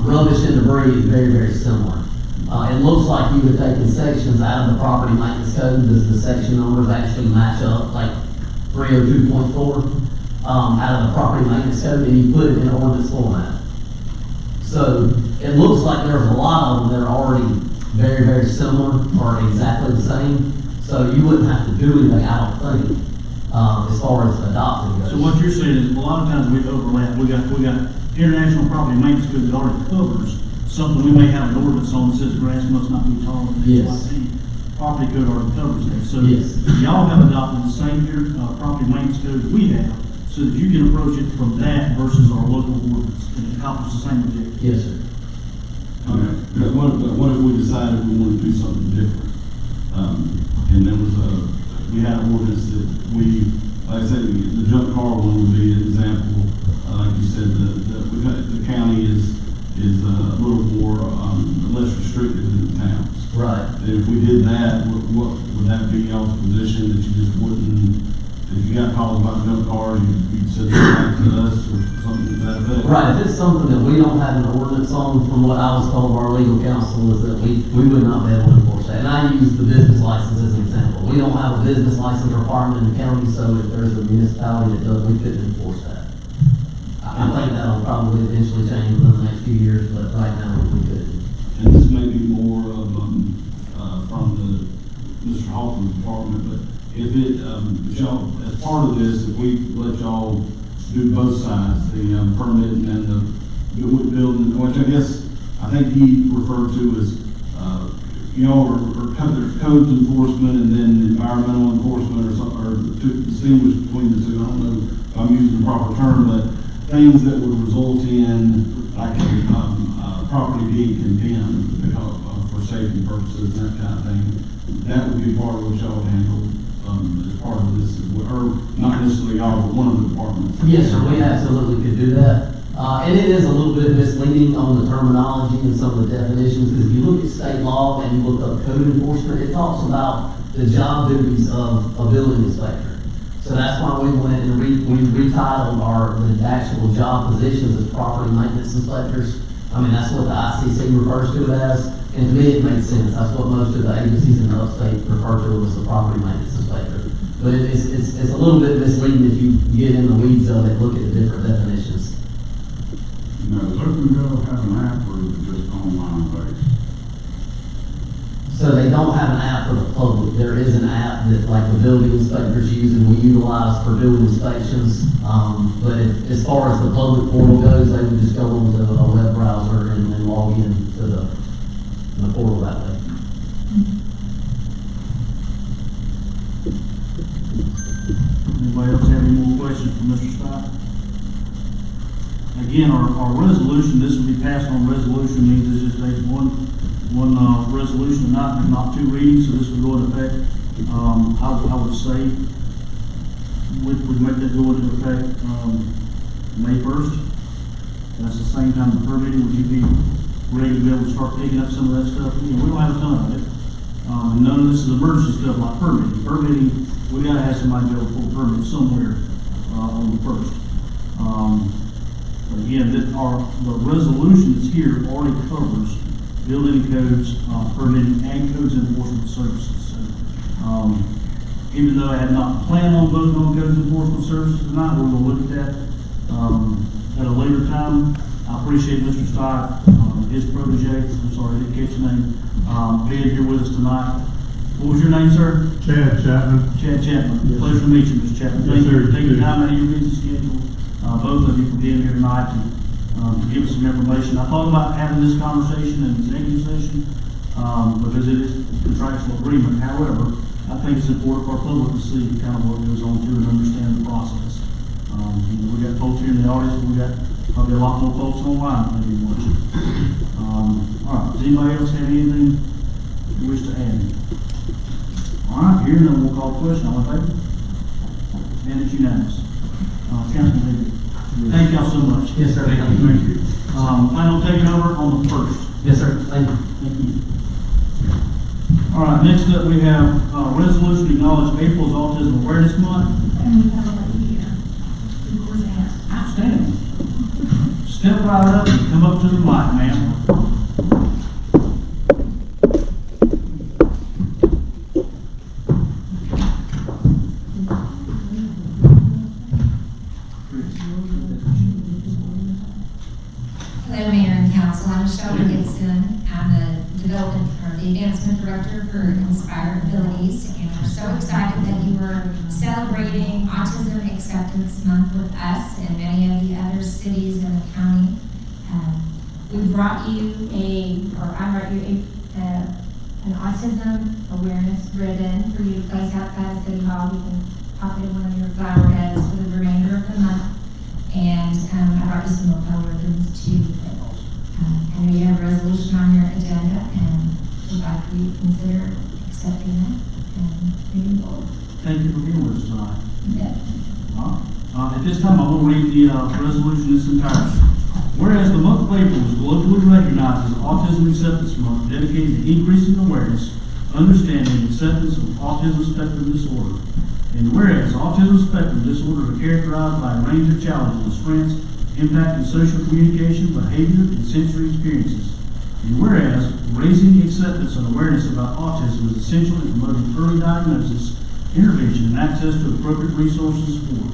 Rubbish and debris is very, very similar. It looks like you had taken sections out of the property maintenance code, does the section numbers actually match up, like 302.4, out of the property maintenance code, and you put it in ordinance format. So it looks like there's a lot of them that are already very, very similar or exactly the same. So you wouldn't have to do anything, I don't think, as far as adopting goes. So what you're saying is, a lot of times we overlap, we got international property maintenance code that already covers something we may have an ordinance on that says grass must not be taller than Yes. X, Y, Z. Property code already covers that. So Yes. y'all have adopted the same property maintenance code that we have, so that you can approach it from that versus our local ordinance and accomplish the same objective. Yes, sir. But what if we decided we want to do something different? And there was we had an ordinance that we, like I said, the junk car one would be an example. Like you said, the county is a little more, less restricted than the towns. Right. And if we did that, what would that be y'all's position, that you just wouldn't, if you got called about junk cars, you'd send it back to us or something to that effect? Right, if it's something that we don't have an ordinance on, from what I was told by our legal counsel, is that we would not be able to enforce that. And I use the business license as an example. We don't have a business license requirement in the county, so if there's a municipality that does, we couldn't enforce that. I think that'll probably eventually change within the next few years, but right now we couldn't. And this may be more of, from the Mr. Hawkins department, but if y'all, as part of this, if we let y'all do both sides, the permitting and the building, which I guess, I think he referred to as, y'all are codes enforcement and then environmental enforcement or something, or to distinguish between the two. I don't know if I'm using the proper term, but things that would result in, like, property being condemned because, for safety purposes, that kind of thing. That would be part of what y'all handle, as part of this, or not necessarily y'all, but one of the departments. Yes, sir, we absolutely could do that. And it is a little bit misleading on the terminology and some of the definitions, because if you look at state law and you look up code enforcement, it talks about the job duties of a building inspector. So that's why we went and we retitled the actual job positions as property maintenance inspectors. I mean, that's what the ICC refers to it as, and to me it makes sense. That's what most of the agencies in the upstate refer to it as a property maintenance inspector. But it's a little bit misleading if you get in the weeds of it, look at the different definitions. Now, does Oakland have an app or is it just online based? So they don't have an app for the public. There is an app that like the building inspectors use and we utilize for doing inspections. But as far as the public portal goes, they would just go onto a web browser and log in to the portal that way. Anybody else have any more questions for Mr. Scott? Again, our resolution, this will be passed on resolution, means this just takes one resolution tonight, and not two readings, so this will go into effect. I would say, we'd make that go into effect, May 1st. That's the same time the permitting, would you be ready to be able to start picking up some of that stuff? You know, we don't have a ton of it. None of this is emergency stuff like permitting. Permitting, we gotta have somebody be able to pull a permit somewhere, on the 1st. But again, the resolution that's here already covers building codes, permitting, and codes enforcement services. So, even though I had not planned on voting on codes enforcement services tonight, we're gonna look at that, at a later time. I appreciate Mr. Scott, his protege, I'm sorry, I didn't catch your name, being here with us tonight. What was your name, sir? Chad Chapman. Chad Chapman. Yes, Pleasure to meet you, Mr. Chapman. Yes, Thank you sir. for taking time out of your busy schedule, both of you for being here tonight to give us some information. I thought about having this conversation in executive session, because it is a contractual agreement. However, I think it's important for our public to see kind of what goes on too and understand the process. We got folks here in the audience, we got probably a lot more folks online maybe watching. All right, does anybody else have anything you wish to add? All right, here then we'll call the question. All in favor? And it's unanimous. Councilman Higgins. Thank y'all so much. Yes, sir. Thank you. Plan on taking over on the 1st. Yes, sir. Thank you. Thank you. All right, next up we have resolution to acknowledge April's Autism Awareness Month. And we have a lady here. Who was asked. Outstanding. Step right up and come up to the mic, ma'am. development, or the advancement director for Inspire Abilities, and we're so excited that you were celebrating Autism Acceptance Month with us and many of the other cities in the county. We brought you I brought you an autism awareness ribbon for you to place outside of City Hall. You can pop it in one of your flower beds for the remainder of the month. And I brought you some lapel ribbons too. I know you have a resolution on your agenda, and we'd like for you to consider accepting that and moving forward. Thank you for being with us tonight. Yeah. At this time, I will read the resolution in its entirety. Whereas the month of April is globally recognized as Autism Acceptance Month, dedicated to increasing awareness, understanding, and acceptance of autism spectrum disorder. And whereas autism spectrum disorders are characterized by a range of challenges and strengths impacting social communication, behavior, and sensory experiences. And whereas raising acceptance and awareness about autism is essential in promoting early diagnosis, intervention, and access to appropriate resources and support.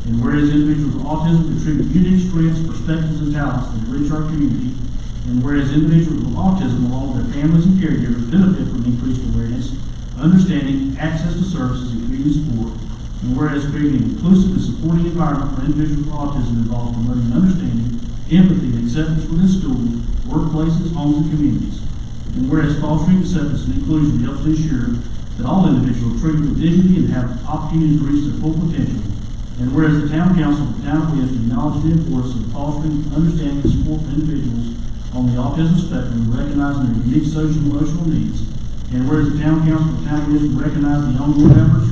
And whereas individuals with autism contribute unique strengths, perspectives, and talents that enrich our community. And whereas individuals with autism, along with their families and caregivers, benefit from increased awareness, understanding, access to services, and community support. And whereas creating an inclusive and supporting environment for individuals with autism involves promoting understanding, empathy, and acceptance within schools, workplaces, homes, and communities. And whereas fostering acceptance and inclusion helps ensure that all individuals are treated with dignity and have opportunity to reach their full potential. And whereas the Town Council of the Town of Williamston acknowledges the importance of fostering, understanding, and support for individuals on the autism spectrum, recognizing their unique social and emotional needs. And whereas the Town Council of the Town of Williamston recognizes the ongoing efforts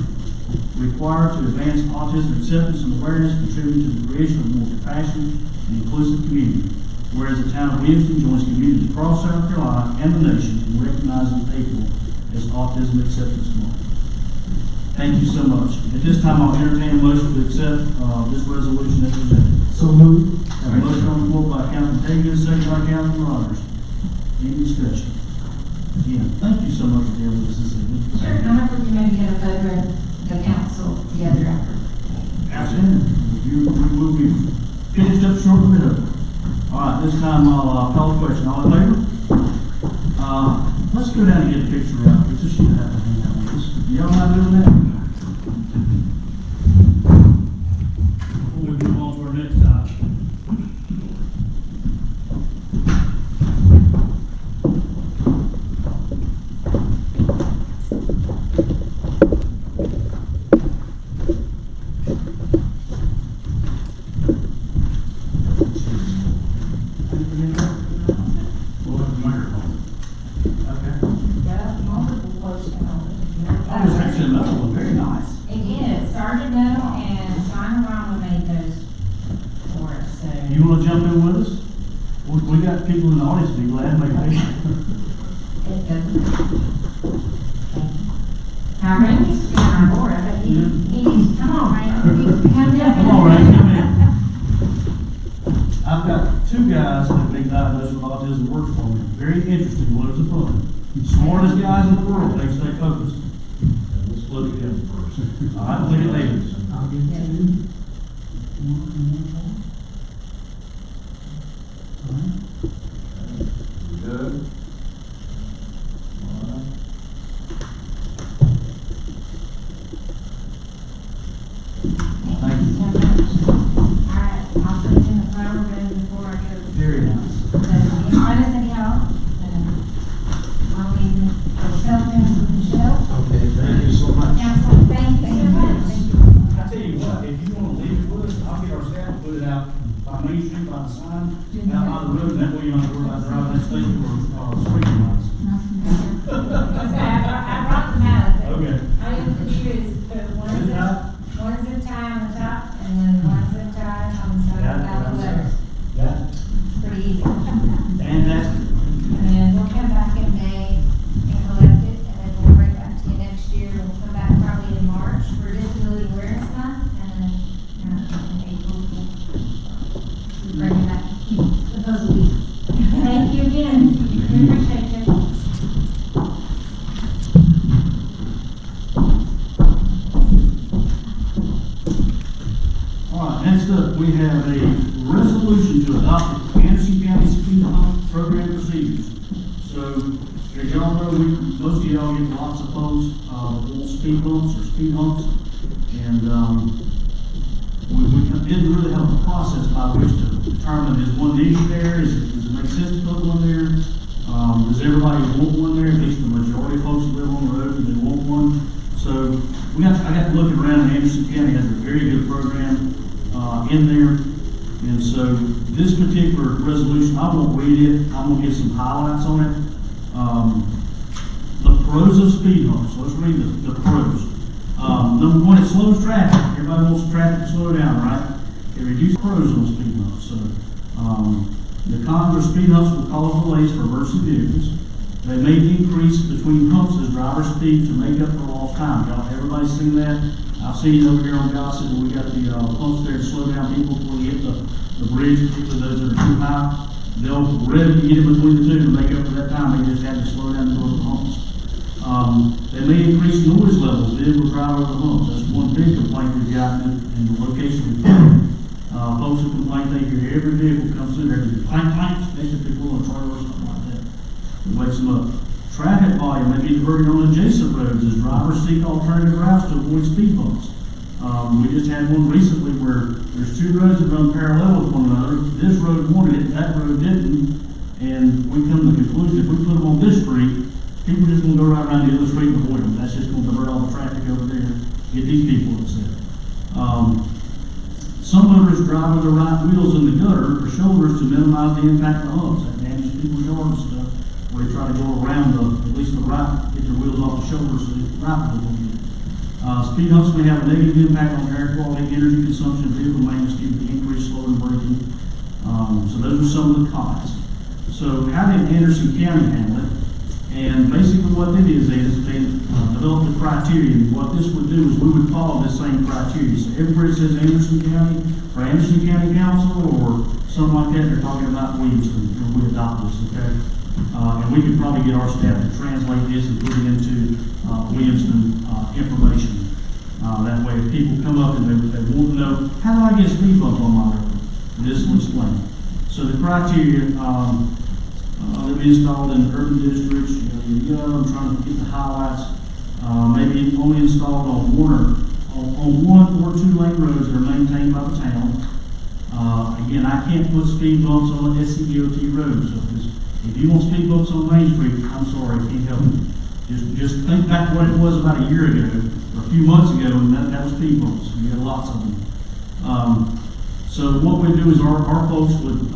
required to advance autism acceptance and awareness, contributing to the creation of a more compassionate and inclusive community. Whereas the Town of Williamston joins communities across South Carolina and the nation in recognizing April as Autism Acceptance Month. Thank you so much. At this time, I'll entertain a motion to accept this resolution as presented. So moved. Have a motion on the floor by Councilman Taylor, second by Councilman Rogers. Any discussion? Again, thank you so much for being with us this evening. Sure, I wonder if you maybe get a photo of the council together after. Absolutely. We will be finished up shortly. All right, this time I'll call the question. All in favor? Let's go down and get a picture out. It's just gonna have to hang out with us. Y'all not doing that? Before we move on to our next topic. I was actually another one, very nice. Again, Sergeant Metal and Simon Rama made those for us, so. You wanna jump in with us? We got people in the audience, be glad to make a picture. It doesn't. Now, Ray used to be on our board, but he, come on, Ray, come down. Come on, Ray, come in. I've got two guys that have been diagnosed with autism work for me. Very interesting, loads of fun. Smartest guys in the world, they stay focused. Let's look at him first. All right, look at David. I'll give it to you. Good. Thank you. All right, I'll put it in the flower bed before I go. Very nice. So, in honor City Hall, I'll leave the celebrants with Michelle. Okay, thank you so much. Council, thank you so much. I tell you what, if you wanna leave it with us, I'll get our staff as y'all know, most of y'all get lots of folks, little speed bumps or speed humps. And, we didn't really have a process by which to determine, is one needed there, does it make sense to put one there? Does everybody want one there? At least the majority of folks who live on the road, they want one. So I got to look around, and Anderson County has a very good program in there. And so this particular resolution, I won't read it. I'm going to get some highlights on it. The pros of speed humps. Let's read the pros. Number one, it slows traffic. Everybody wants traffic to slow down, right? It reduces pros on speed humps. So the cons of speed humps will cause delays for emergency vehicles. They may increase between humps as driver speed to make up for lost time. Y'all, everybody's seen that? I've seen it over here on Gossett, where we got the humps there to slow down people before they hit the bridge, particularly those that are too high. They'll readily get in between the two to make up for that time. They just had to slow down to go over the humps. They may increase noise levels. Vehicles drive over the humps. That's one big complaint we've got in the location we've got. Folks who complain they hear every vehicle comes through there, and clank, especially people on a trailer or something like that. It wakes them up. Traffic volume may be diverted on adjacent roads as drivers seek alternative routes to avoid speed bumps. We just had one recently where there's two roads that run parallel with one another. This road wanted it, that road didn't, and we come to the conclusion if we put them on this street, people are just going to go right around the other street and avoid them. That's just going to divert all the traffic over there, get these people upset. Some motorists drive with their right wheels in the gutter or shoulders to minimize the impact of the humps. That damages people's yards and stuff, where they try to go around at least the right, get their wheels off the shoulders so the right wheels will get. Speed humps may have a negative impact on air quality, energy consumption, vehicle maintenance due to the increased slow and braking. So those are some of the cons. So how did Anderson County handle it? And basically what it is they developed a criteria. And what this would do is we would follow the same criteria. So everybody says Anderson County, or Anderson County Council, or something like that, they're talking about Williamston, and we adopt this, okay? And we could probably get our staff to translate this and put it into Williamston information. That way if people come up and they want to know, how do I get a speed bump on my road? And this will explain. So the criteria, they'll be installed in urban districts, I'm trying to get the highlights. Maybe only installed on one or two lane roads that are maintained by the town. Again, I can't put speed bumps on the SCDOT roads. So if you want speed bumps on Main Street, I'm sorry, I can't help you. Just think back to what it was about a year ago, or a few months ago, and that was speed bumps. We had lots of them. So what we do is our folks would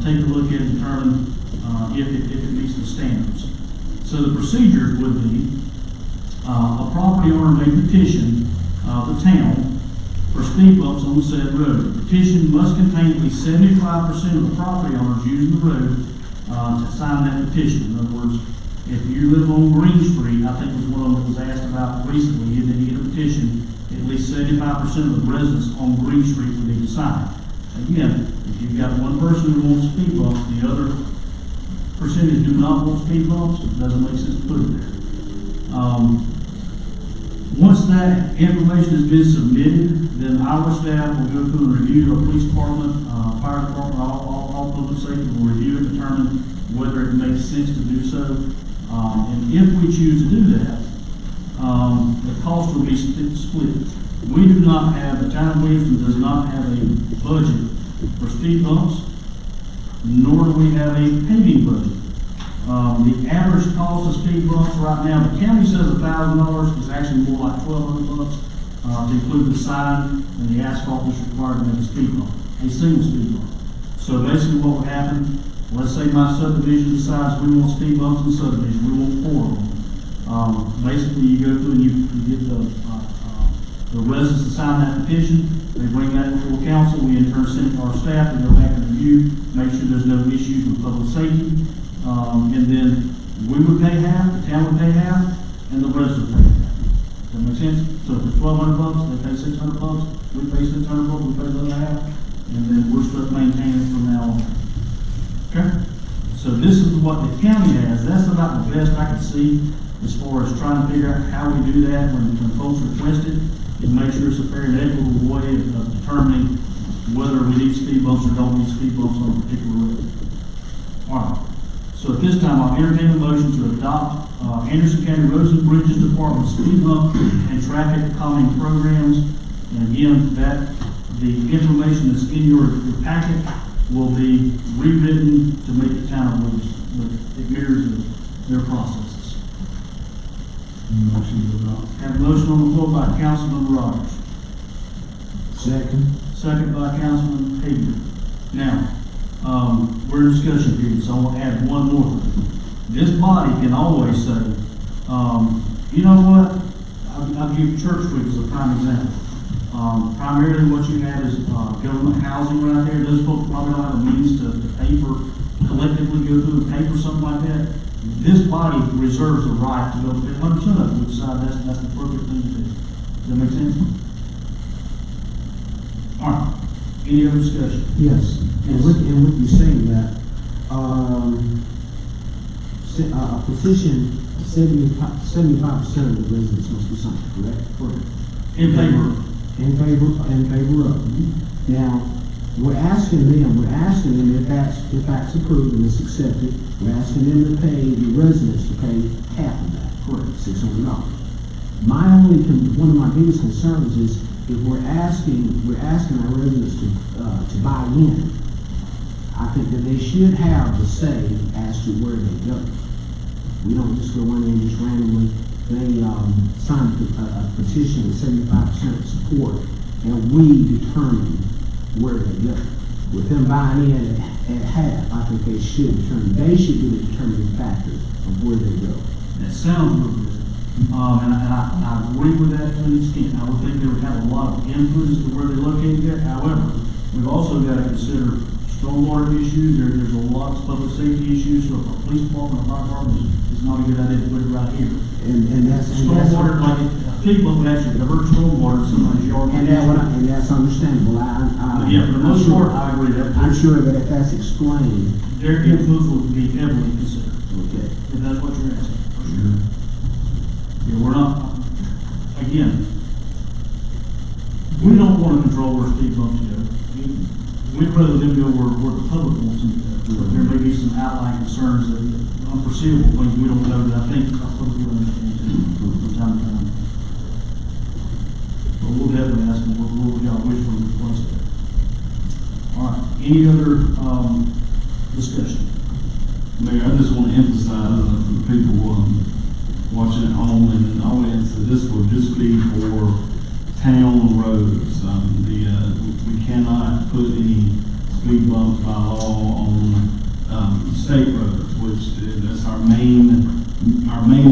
take a look at and determine if it meets the standards. So the procedure would be a property owner may petition the town for speed bumps on the said road. The petition must contain at least 75% of the property owners using the road to sign that petition. In other words, if you live on Green Street, I think was one of them that was asked about recently, and then you get a petition, at least 75% of the residents on Green Street would need to sign. Again, if you've got one person who wants speed bumps, the other percentage do not want speed bumps, it doesn't make sense to put it there. Once that information has been submitted, then our staff will go through and review, our police department, fire department, all public safety will review and determine whether it makes sense to do so. And if we choose to do that, the cost will be split. We do not have, the town of Williamston does not have a budget for speed bumps, nor do we have a paving budget. The average cost of speed bumps right now, the county says $1,000, it's actually more like $1,200 to include the sign and the asphalt that's required to make a speed bump, a single speed bump. So basically what would happen, let's say my subdivision decides we want speed bumps in the subdivision, we want 4 of them. Basically you go through and you get the residents to sign that petition, they bring that before council, we in turn send it to our staff, and go back and review, make sure there's no issues with public safety. And then we would pay half, the town would pay half, and the residents would pay half. Does that make sense? So if it's $1,200, they pay $600, we pay $600, we pay the other half, and then we're supposed to maintain it from now on. Okay? So this is what the county has. That's about the best I can see as far as trying to figure out how we do that when folks request it, and make sure it's a fair and equitable way of determining whether we need speed bumps or don't need speed bumps on a particular road. All right. So at this time, I'll entertain a motion to adopt Anderson County Roads and Bridges Department speed bump and traffic calming programs. And again, the information that's in your packet will be rewritten to make it town of Williamston, but it mirrors their processes. Motion to adopt. Have a motion on the floor by Councilman Rogers, Second. second by Councilman Hagan. Now, we're in discussion here, so I want to add one more thing. This body can always say, you know what, I'll give Church Street as a prime example. Primarily what you have is, government housing right there. Those folks probably don't have the means to pay for, collectively go through and pay for something like that. This body reserves the right to go pay 100% of it, we decide that's the perfect thing to do. Does that make sense? All right, any other discussion? Yes, and with you saying that, a petition, 75% of the residents must be signed, correct? Correct. In favor? In favor of. Now, we're asking them if that's approved and it's accepted, we're asking them to pay the residents to pay half of that. Correct. $600. One of my biggest concerns is if we're asking our residents to buy in, I think that they should have the say as to where they go. We don't just go in and just randomly, they sign a petition with 75% support, and we determine where they go. With them buying in at half, I think they should be the determining factor of where they go. That sounds real good. And I agree with that to an extent. I would think they would have a lot of input as to where they're located there. However, we've also got to consider stormwater issues. There's a lot of public safety issues. So if our police department, fire department, it's not a good idea to put it right here. And that's Stormwater, like a big book would actually divert stormwater to somebody's yard. and that's understandable. Yeah, for the most part, I agree that. I'm sure that if that's explained, Their input will be heavily considered. okay. If that's what you're asking, for sure. Yeah, we're not, again, we don't want to control where speed bumps go. We'd rather them go where the public wants them to go. There may be some outlying concerns that unforeseeable things we don't know that I think our public will understand from time to time. But we'll definitely ask them, which one to place there. All right, any other, discussion? Mayor, I just want to emphasize for the people watching at home and in the audience that this will just be for town roads. We cannot put any speed bumps by law on state roads, which that's our main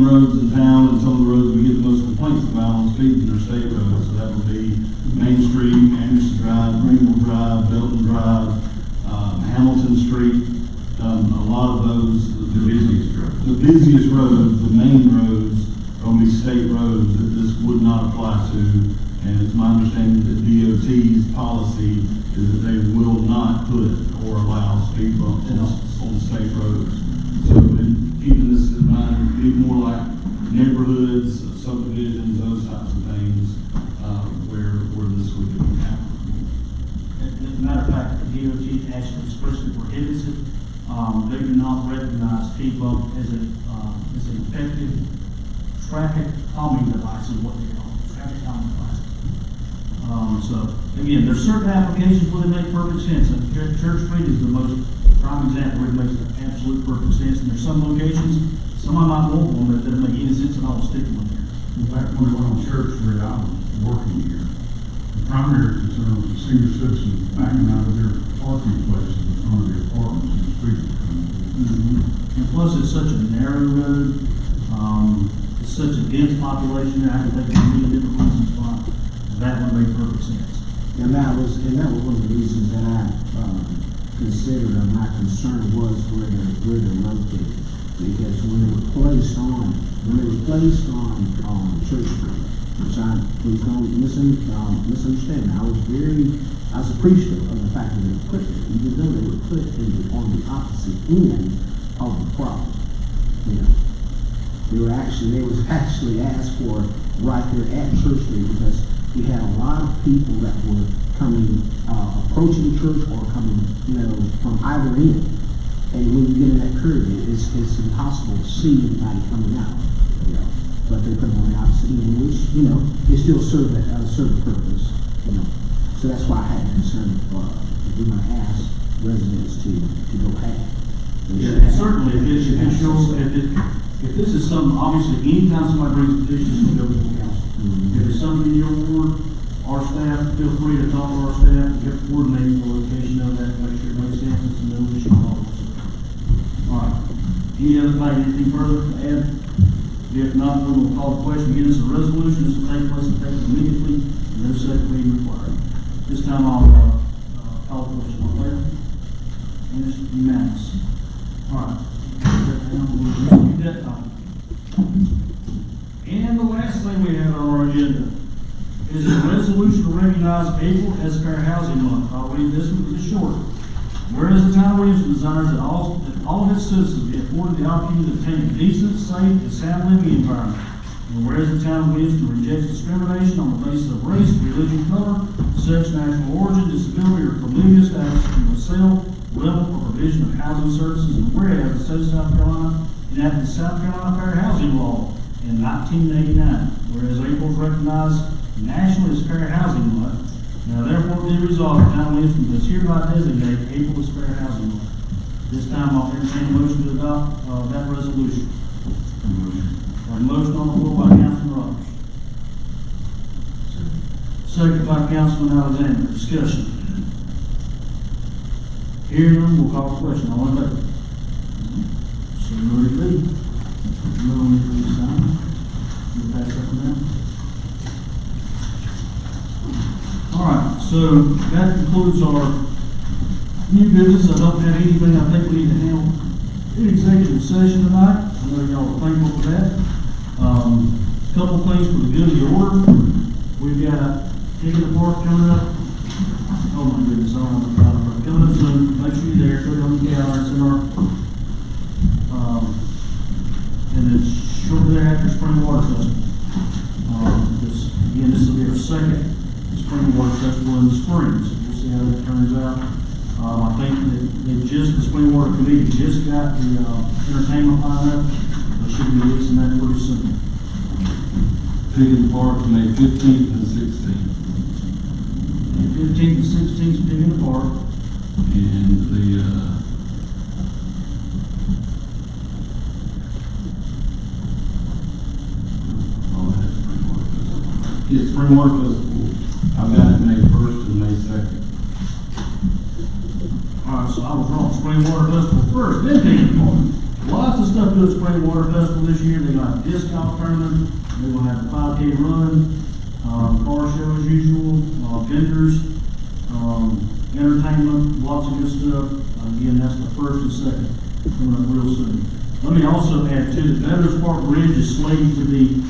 roads in town, and some of the roads we get the most complaints about on speeding are state roads. So that would be Main Street, Anderson Drive, Greenville Drive, Belton Drive, Hamilton Street. A lot of those, the busiest roads, the main roads, are going to be state roads that this would not apply to. And it's my understanding that DOT's policy is that they will not put or allow speed bumps on state roads. So keeping this in mind, it'd be more like neighborhoods, subdivisions, those types of things, where this would be applicable. As a matter of fact, the DOT actually expressly prohibits it. They do not recognize speed bump as an effective traffic calming device, is what they call it, traffic calming device. So again, there's certain applications where they make perfect sense. And Church Street is the most prime example where it makes absolute perfect sense. And there's some locations, somebody might want one that doesn't make any sense at all, stick one there. In fact, when we went on Church Street, I was working here. The primary concern was the senior citizens backing out of their parking places in front of the apartments and the street. And plus, it's such a narrow road, it's such a dense population there, I can think of many different reasons why that one made perfect sense. And that was one of the reasons that I considered, or my concern was where they're located. Because when they were placed on Church Street, which please don't misunderstand, I was appreciative of the fact that they were put there, even though they were put on the opposite end of the property. You know, they was actually asked for right there at Church Street because we had a lot of people that were coming, approaching church or coming, from either end. And when you get in that curve, it's impossible to see anybody coming out, you know. But they put them on the opposite end, which, you know, it still serve a certain purpose, you know. So that's why I had concern if we're gonna ask residents to go half. Yeah, certainly, if this is something, obviously, anytime somebody brings a petition, it's gonna go to the council. If it's something in your ward, our staff, feel free to talk to our staff, get coordinating the location of that, make sure it makes sense, it's no issue at all. All right, anything further to add? If not, we will call the question, again, it's a resolution, this will take place effective immediately, and no second reading required. This time I'll, call the question, all in favor? And it's unanimous. All right. We'll that time. And the last thing we have on our agenda is a resolution to recognize April as Fair Housing Month. I'll read this one because it's short. Whereas the town of Williamston desires that all its citizens be afforded the opportunity to obtain a decent, safe, and sound living environment. And whereas the town of Williamston rejects discrimination on the basis of race, religion, color, sex, national origin, disability, or familial status in the sale, rental, or provision of housing services, and whereas the state of South Carolina enacted the South Carolina Fair Housing Law in 1989, whereas April is recognized nationally as Fair Housing Month. Now therefore be resolved, the town of Williamston does hereby designate April as Fair Housing Month. This time I'll entertain a motion to adopt that resolution. A motion on the floor by Councilman Roberts. Second by Councilman Alexander. Discussion. Hearing none, we'll call the question. All in favor? So Lori Lee. Lori Lee, sign. You pass that one down. All right, so that concludes our new business. I don't have anything I think we need to handle in executive session tonight. I know y'all are thankful for that. Couple things for the good of the order. We've got King of the Park coming up. Oh my goodness, I don't want to try to coming up soon. Make sure you're there. Put it on the calendar. It's in our, and then shortly thereafter, Spring Water Festival. This will be our second Spring Water Festival in the spring, so we'll see how that turns out. I think that the Spring Water Committee just got the entertainment lined up. They should be releasing that pretty soon. Pig in the Park, May 15th and 16th. 15th and 16th, Pig in the Park. And the, yeah, Spring Water Festival. I've got it May 1st and May 2nd. All right, so I was wrong. Spring Water Festival first, then Pig in the Park. Lots of stuff to the Spring Water Festival this year. They got a discount tournament. They're gonna have a 5K run, car show as usual, vendors, entertainment, lots of good stuff. Again, that's the first and second coming up real soon. Let me also add too, the Veterans Park Bridge is slated to be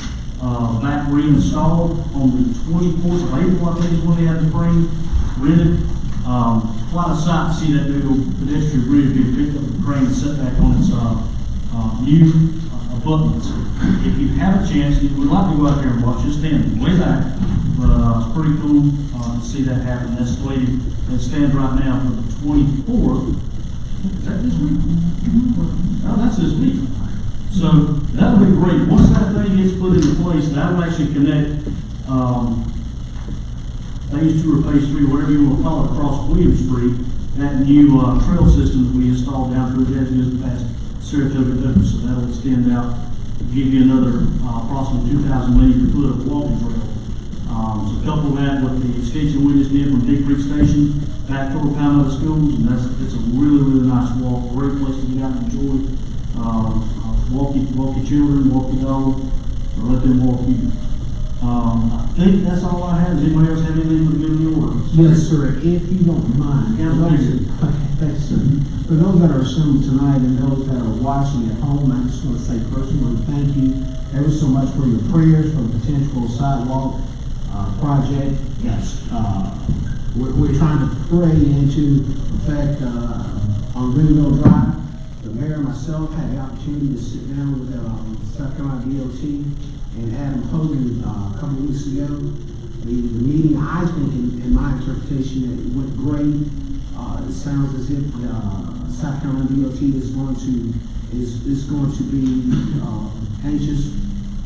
back reinstalled on the 24th of April, I think is when they have the frame rented. Quite a sight to see that new pedestrian bridge being picked up with the crane and set back on its new abutments. If you have a chance, you would like to go out there and watch, just stand way back. But it's pretty cool to see that happen. That's slated, it stands right now for the 24th. Is that this week? Oh, that's this week. So that'll be great. Once that thing gets put into place, that'll actually connect phase 2 or phase 3, whatever you want to call it, across William Street. That new trail system that we installed down through there just past Saratoga Oaks, so that'll extend out, give you another approximately 2,000 linear foot of walking trail. So couple that with the extension we just did from Big Creek Station back toward Palmetto Schools, and it's a really, really nice walk, great place to get out and enjoy. Walk your children, walk your dog, or let them walk you. I think that's all I have. Does anybody else have anything for the good of the order? Yes, sir, if you don't mind. Yeah, Okay, thanks, sir. For those that are assembled tonight and those that are watching at home, I just want to say personally, thank you ever so much for your prayers for the potential sidewalk project. Yes. We're trying to pray into effect on Greenville Drive. The mayor and myself had the opportunity to sit down with South Carolina DOT and Adam Hogan a couple weeks ago. The meeting, I think, in my interpretation, it went great. It sounds as if South Carolina DOT is going to be, anxious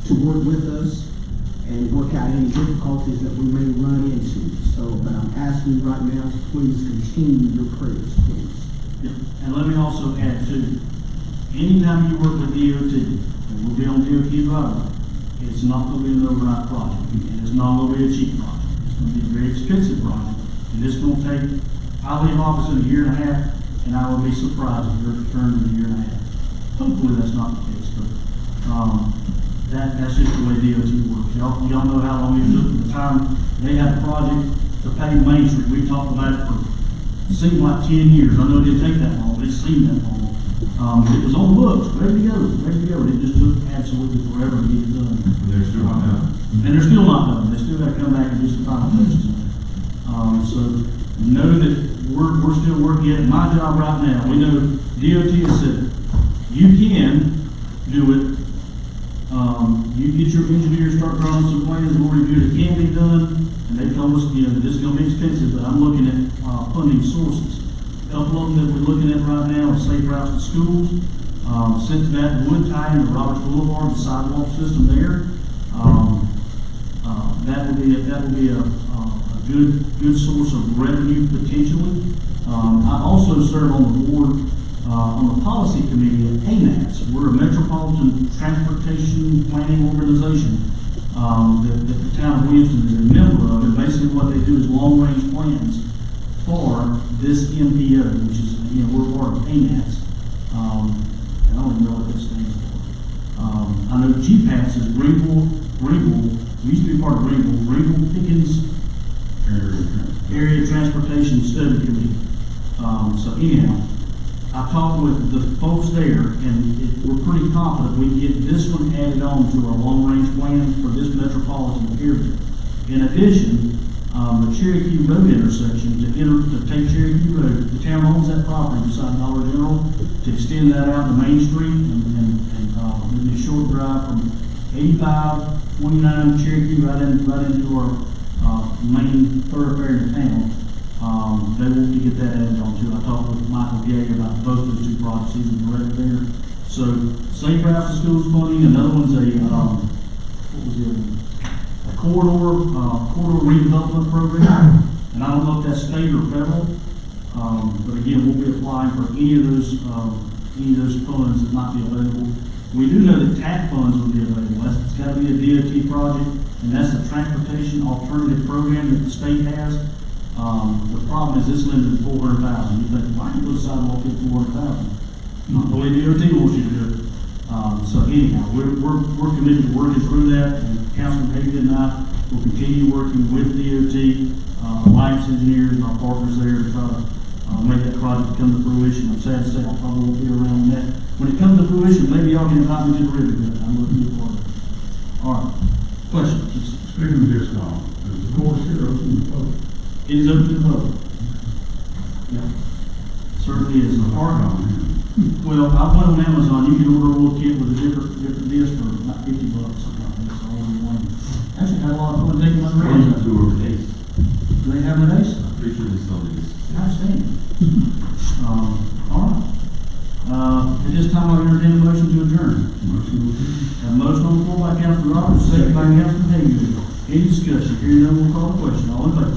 to work with us and work out any difficulties that we may run into. So, but I'm asking you right now to please continue your prayers, please. Yeah. And let me also add too, anytime you work with DOT, and we'll be on DOT drive, it's not gonna be an overnight project, and it's not gonna be a cheap project. It's gonna be a very expensive project, and it's gonna take, I leave office in a year and a half, and I will be surprised if yours returns in a year and a half. Hopefully that's not the case, but, that's just the way DOT works. Y'all know how long it took from the time they had a project to pave Main Street. We talked about it for, it seemed like 10 years. I know it didn't take that long, but it seemed that long. It was on the books, ready to go. It just took absolutely forever to get it done. They're still not done. And they're still not done. They still got to come back and do some final touches. So know that we're still working at it. My job right now, we know DOT has said, you can do it. You get your engineers, start drawing some plans, we'll review it can be done, and they told us, this is gonna be expensive, but I'm looking at, funding sources. A couple of them that we're looking at right now are safe routes to schools. Since that would tie into Roberts Boulevard, the sidewalk system there. That would be a good source of revenue potentially. I also serve on the board, on the policy committee at ANATS. We're a metropolitan transportation planning organization that the town of Williamston is a member of, and basically what they do is long-range plans for this MPO, which is, we're part of ANATS. And I don't even know what that stands for. I know GPAS is Greenville, we used to be part of Greenville Pickens Area Transportation Study Committee. So anyhow, I talked with the folks there, and we're pretty confident we can get this one added on to our long-range plan for this metropolitan area. In addition, the Cherokee Road intersection, to take Cherokee Road, the town owns that property beside Dollar General, to extend that out to Main Street, and it'll be a short drive from 85, 29 Cherokee right into our main thoroughfare in town. They want to get that added on too. I talked with Michael Gay about both those two projects. He's the director there. So, safe routes to schools funding. Another one's a corridor redevelopment program. And I don't know if that's state or federal. But again, we'll be applying for any of those funds that might be available. We do know that TAP funds will be available. It's got to be a DOT project, and that's a transportation alternative program that the state has. The problem is this limited to 400,000. You think, why can't you put a sidewalk at 400,000? Not the way DOT wants you to do it. So anyhow, we're committed to working through that, and Councilman Hagan and I will continue working with DOT, Alliance Engineers and our partners there to try to make that project come to fruition. I'm sad to say I probably won't be around that. When it comes to fruition, maybe y'all can invite me to the river bed. I'm looking forward to it. All right. Questions? Speaking of this now, is the course here open to the public? It is open to the public. Yeah. Certainly is. Well, I went on Amazon. You can order a little kit with a different disc for about $50, something like that. So I ordered one. Actually, had a lot of fun taking my Running radio. to over the days. Do they have an ace? I'm pretty sure they sell these. Outstanding. All right. At this time, I'll entertain a motion to adjourn. A motion on the floor by Councilman Roberts, second by Councilman Hagan. Any discussion? Hearing none, we'll call the question. All in favor?